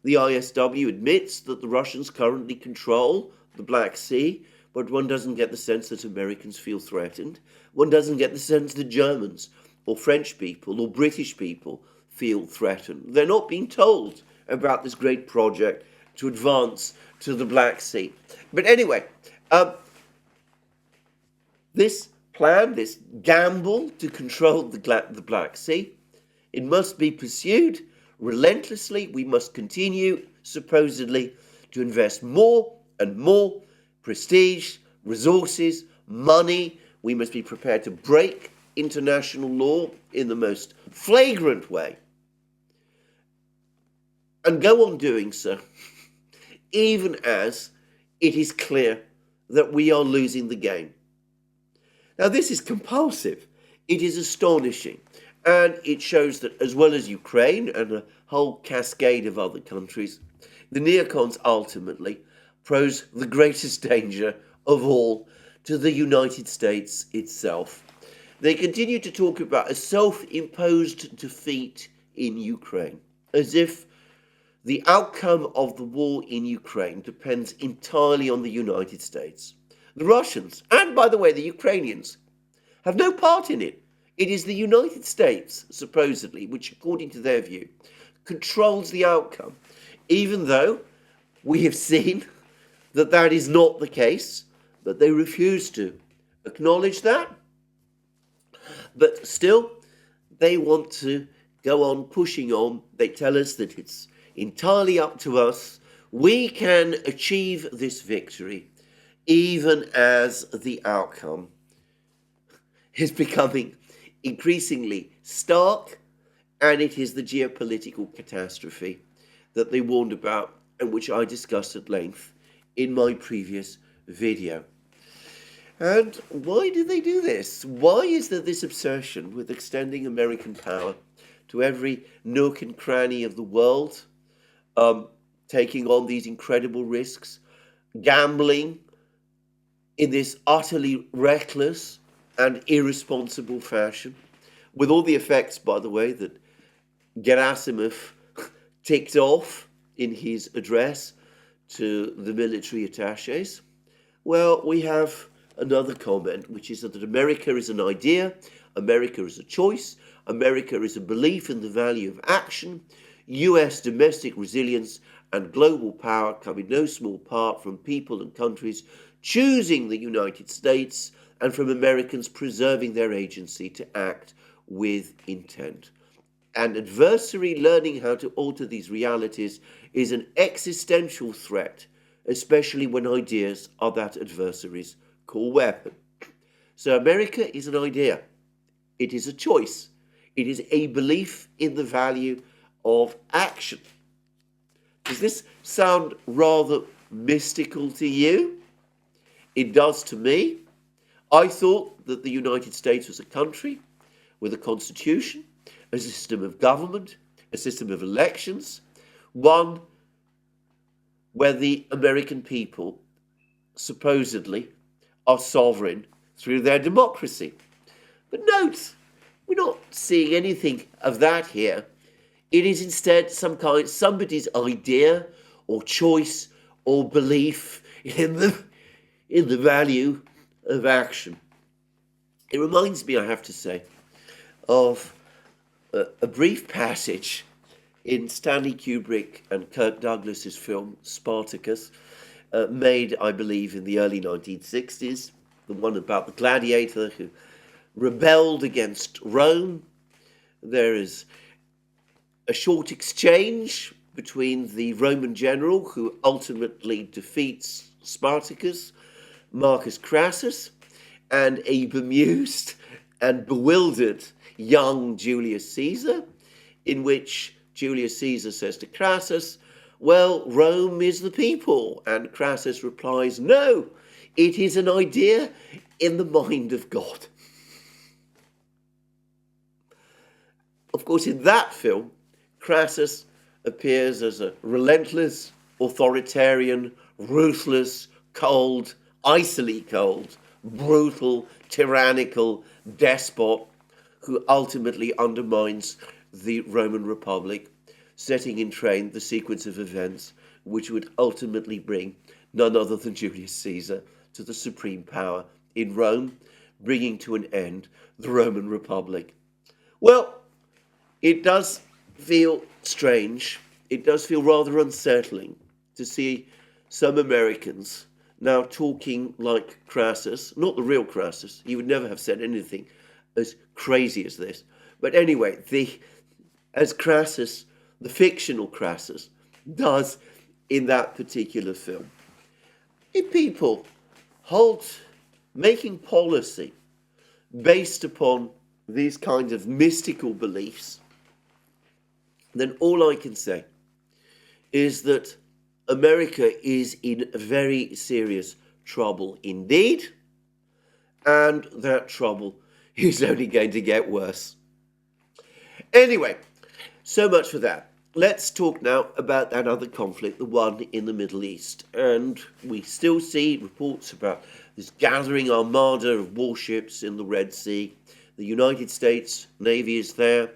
The ISW admits that the Russians currently control the Black Sea, but one doesn't get the sense that Americans feel threatened. One doesn't get the sense that Germans or French people or British people feel threatened. They're not being told about this great project to advance to the Black Sea. But anyway, this plan, this gamble to control the Black Sea, it must be pursued relentlessly. We must continue, supposedly, to invest more and more prestige, resources, money. We must be prepared to break international law in the most flagrant way and go on doing so, even as it is clear that we are losing the game. Now, this is compulsive. It is astonishing. And it shows that, as well as Ukraine and a whole cascade of other countries, the neocons ultimately pose the greatest danger of all to the United States itself. They continue to talk about a self-imposed defeat in Ukraine, as if the outcome of the war in Ukraine depends entirely on the United States. The Russians, and by the way, the Ukrainians, have no part in it. It is the United States, supposedly, which, according to their view, controls the outcome, even though we have seen that that is not the case, but they refuse to acknowledge that. But still, they want to go on pushing on. They tell us that it's entirely up to us. We can achieve this victory, even as the outcome is becoming increasingly stark, and it is the geopolitical catastrophe that they warned about and which I discussed at length in my previous video. And why do they do this? Why is there this obsession with extending American power to every nook and cranny of the world, taking on these incredible risks, gambling in this utterly reckless and irresponsible fashion, with all the effects, by the way, that Gerasimov ticked off in his address to the military attaches? Well, we have another comment, which is that America is an idea, America is a choice. America is a belief in the value of action. US domestic resilience and global power come in no small part from people and countries choosing the United States and from Americans preserving their agency to act with intent. And adversary learning how to alter these realities is an existential threat, especially when ideas are that adversary's core weapon. So America is an idea. It is a choice. It is a belief in the value of action. Does this sound rather mystical to you? It does to me. I thought that the United States was a country with a constitution, a system of government, a system of elections, one where the American people supposedly are sovereign through their democracy. But note, we're not seeing anything of that here. It is instead somebody's idea or choice or belief in the value of action. It reminds me, I have to say, of a brief passage in Stanley Kubrick and Kirk Douglas's film Spartacus, made, I believe, in the early 1960s, the one about the gladiator who rebelled against Rome. There is a short exchange between the Roman general who ultimately defeats Spartacus, Marcus Crassus, and a bemused and bewildered young Julius Caesar, in which Julius Caesar says to Crassus, "Well, Rome is the people," and Crassus replies, "No, it is an idea in the mind of God." Of course, in that film, Crassus appears as a relentless, authoritarian, ruthless, cold, icily cold, brutal, tyrannical despot who ultimately undermines the Roman Republic, setting in train the sequence of events which would ultimately bring none other than Julius Caesar to the supreme power in Rome, bringing to an end the Roman Republic. Well, it does feel strange. It does feel rather unsettling to see some Americans now talking like Crassus, not the real Crassus. He would never have said anything as crazy as this. But anyway, as Crassus, the fictional Crassus, does in that particular film. If people hold making policy based upon these kinds of mystical beliefs, then all I can say is that America is in very serious trouble indeed, and that trouble is only going to get worse. Anyway, so much for that. Let's talk now about that other conflict, the one in the Middle East. And we still see reports about this gathering armada of warships in the Red Sea. The United States Navy is there.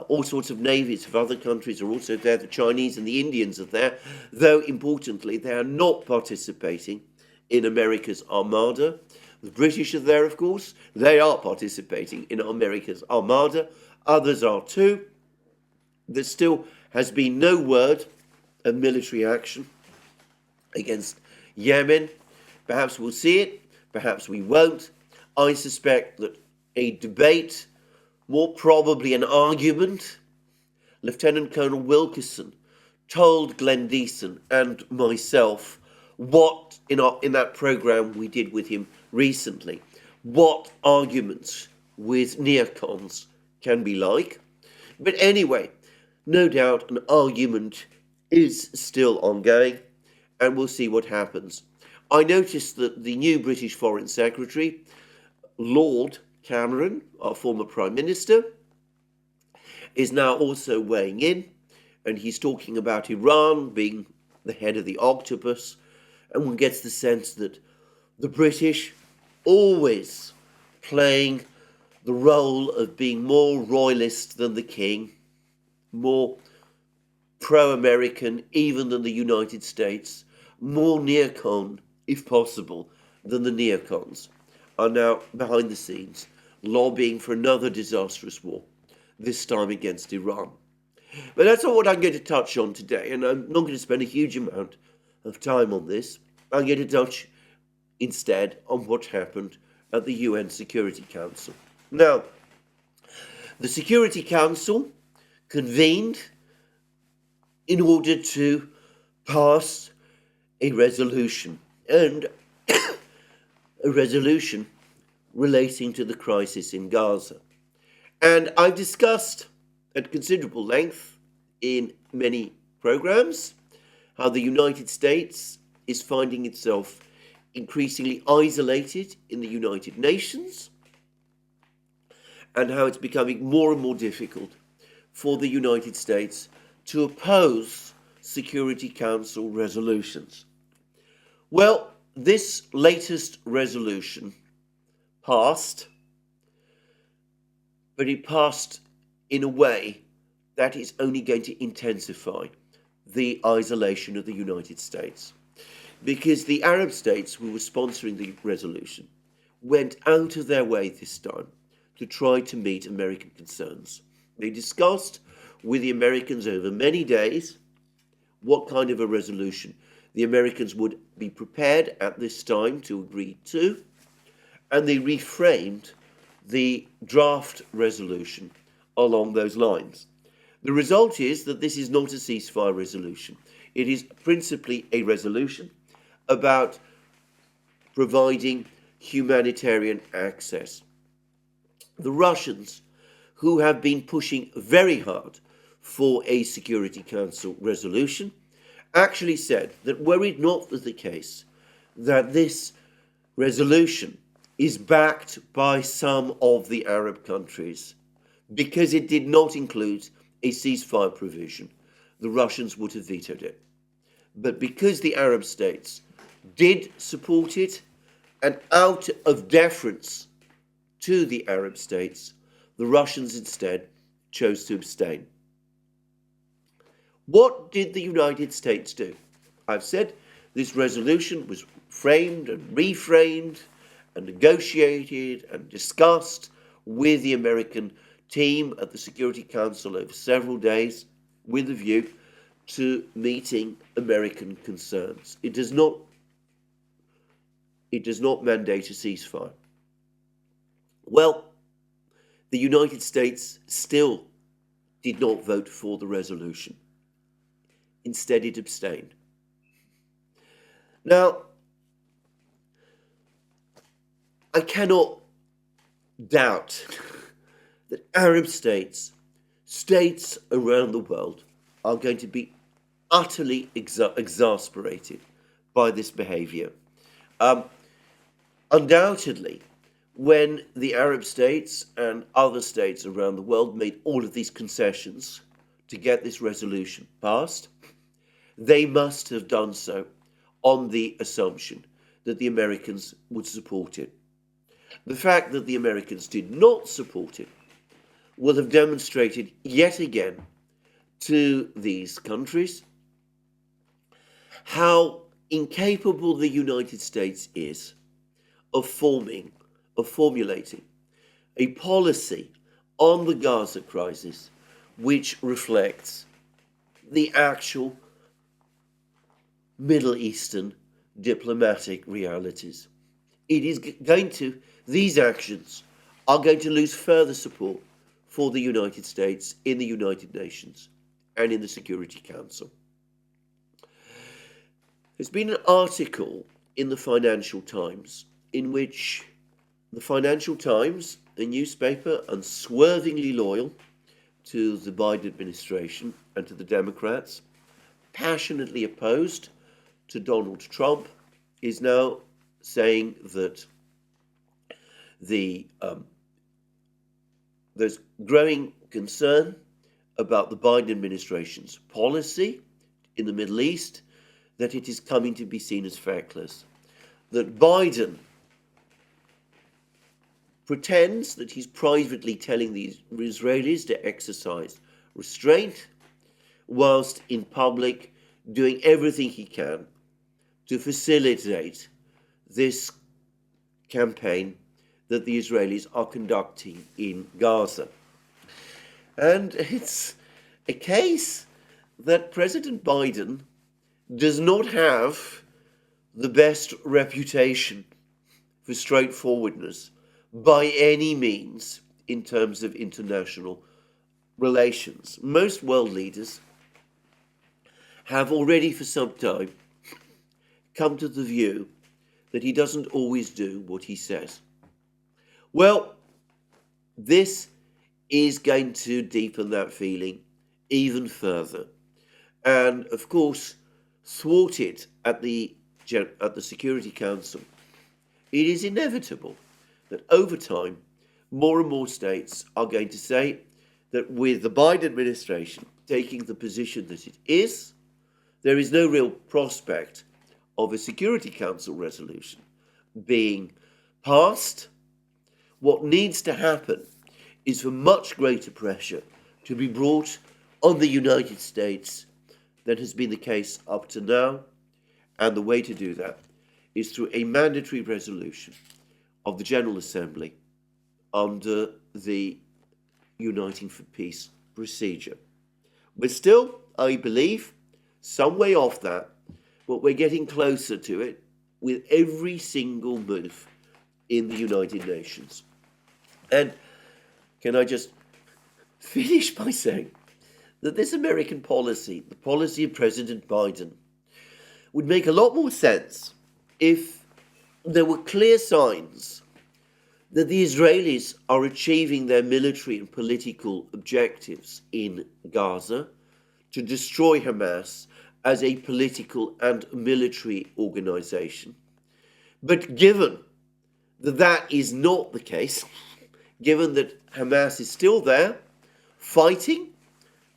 All sorts of navies of other countries are also there. The Chinese and the Indians are there. Though, importantly, they are not participating in America's armada. The British are there, of course. They are participating in America's armada. Others are too. There still has been no word of military action against Yemen. Perhaps we'll see it. Perhaps we won't. I suspect that a debate, more probably an argument, Lieutenant Colonel Wilkerson told Glenn Deason and myself what, in that program we did with him recently, what arguments with neocons can be like. But anyway, no doubt an argument is still ongoing, and we'll see what happens. I noticed that the new British Foreign Secretary, Lord Cameron, our former Prime Minister, is now also weighing in, and he's talking about Iran being the head of the octopus, and one gets the sense that the British always playing the role of being more royalist than the king, more pro-American even than the United States, more neocon, if possible, than the neocons, are now behind the scenes lobbying for another disastrous war, this time against Iran. But that's not what I'm going to touch on today, and I'm not going to spend a huge amount of time on this. I'm going to touch instead on what happened at the UN Security Council. Now, the Security Council convened in order to pass a resolution, and a resolution relating to the crisis in Gaza. And I've discussed at considerable length in many programs how the United States is finding itself increasingly isolated in the United Nations, and how it's becoming more and more difficult for the United States to oppose Security Council resolutions. Well, this latest resolution passed, but it passed in a way that is only going to intensify the isolation of the United States, because the Arab states who were sponsoring the resolution went out of their way this time to try to meet American concerns. They discussed with the Americans over many days what kind of a resolution the Americans would be prepared at this time to agree to, and they reframed the draft resolution along those lines. The result is that this is not a ceasefire resolution. It is principally a resolution about providing humanitarian access. The Russians, who have been pushing very hard for a Security Council resolution, actually said that were it not the case that this resolution is backed by some of the Arab countries, because it did not include a ceasefire provision, the Russians would have vetoed it. But because the Arab states did support it, and out of deference to the Arab states, the Russians instead chose to abstain. What did the United States do? I've said this resolution was framed and reframed and negotiated and discussed with the American team at the Security Council over several days with a view to meeting American concerns. It does not mandate a ceasefire. Well, the United States still did not vote for the resolution. Instead, it abstained. Now, I cannot doubt that Arab states, states around the world, are going to be utterly exasperated by this behavior. Undoubtedly, when the Arab states and other states around the world made all of these concessions to get this resolution passed, they must have done so on the assumption that the Americans would support it. The fact that the Americans did not support it will have demonstrated yet again to these countries how incapable the United States is of formulating a policy on the Gaza crisis which reflects the actual Middle Eastern diplomatic realities. These actions are going to lose further support for the United States in the United Nations and in the Security Council. There's been an article in the Financial Times in which the Financial Times, a newspaper unswervingly loyal to the Biden administration and to the Democrats, passionately opposed to Donald Trump, is now saying that there's growing concern about the Biden administration's policy in the Middle East, that it is coming to be seen as feckless. That Biden pretends that he's privately telling the Israelis to exercise restraint, whilst in public doing everything he can to facilitate this campaign that the Israelis are conducting in Gaza. And it's a case that President Biden does not have the best reputation for straightforwardness by any means in terms of international relations. Most world leaders have already for some time come to the view that he doesn't always do what he says. Well, this is going to deepen that feeling even further, and of course thwart it at the Security Council. It is inevitable that over time more and more states are going to say that with the Biden administration taking the position that it is, there is no real prospect of a Security Council resolution being passed. What needs to happen is for much greater pressure to be brought on the United States than has been the case up to now, and the way to do that is through a mandatory resolution of the General Assembly under the Uniting for Peace procedure. We're still, I believe, some way off that, but we're getting closer to it with every single move in the United Nations. And can I just finish by saying that this American policy, the policy of President Biden, would make a lot more sense if there were clear signs that the Israelis are achieving their military and political objectives in Gaza to destroy Hamas as a political and military organization. But given that that is not the case, given that Hamas is still there, fighting,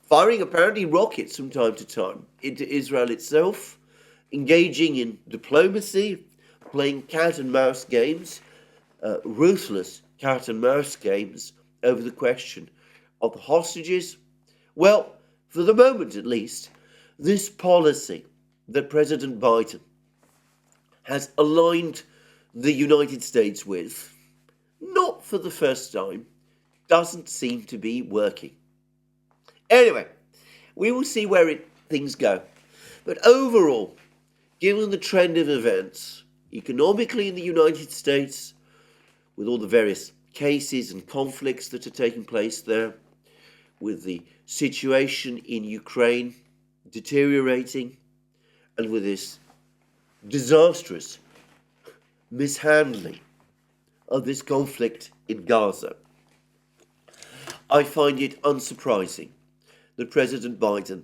firing apparently rockets from time to time into Israel itself, engaging in diplomacy, playing cat and mouse games, ruthless cat and mouse games over the question of the hostages. Well, for the moment at least, this policy that President Biden has aligned the United States with, not for the first time, doesn't seem to be working. Anyway, we will see where things go. But overall, given the trend of events, economically in the United States, with all the various cases and conflicts that are taking place there, with the situation in Ukraine deteriorating, and with this disastrous mishandling of this conflict in Gaza, I find it unsurprising that President Biden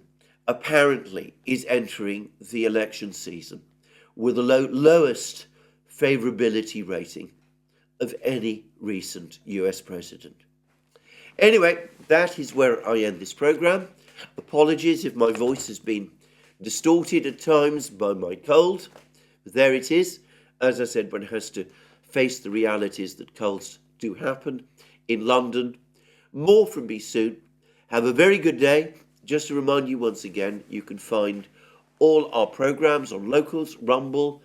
apparently is entering the election season with the lowest favorability rating of any recent US president. Anyway, that is where I end this program. Apologies if my voice has been distorted at times by my cold. But there it is. As I said, one has to face the realities that colds do happen in London. More from me soon. Have a very good day. Just to remind you once again, you can find all our programs on Locals, Rumble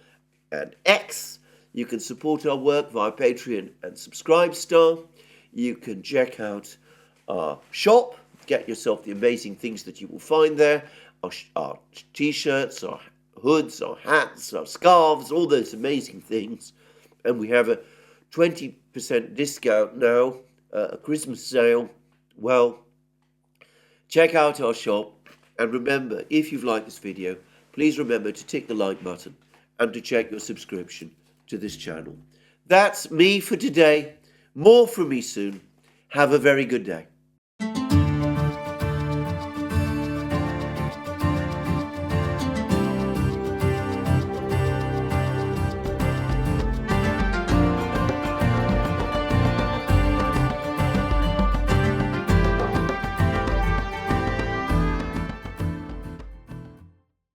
and X. You can support our work via Patreon and Subscribestar. You can check out our shop, get yourself the amazing things that you will find there, our t-shirts, our hoods, our hats, our scarves, all those amazing things. And we have a 20% discount now, a Christmas sale. Well, check out our shop, and remember, if you've liked this video, please remember to tick the like button and to check your subscription to this channel. That's me for today. More from me soon. Have a very good day.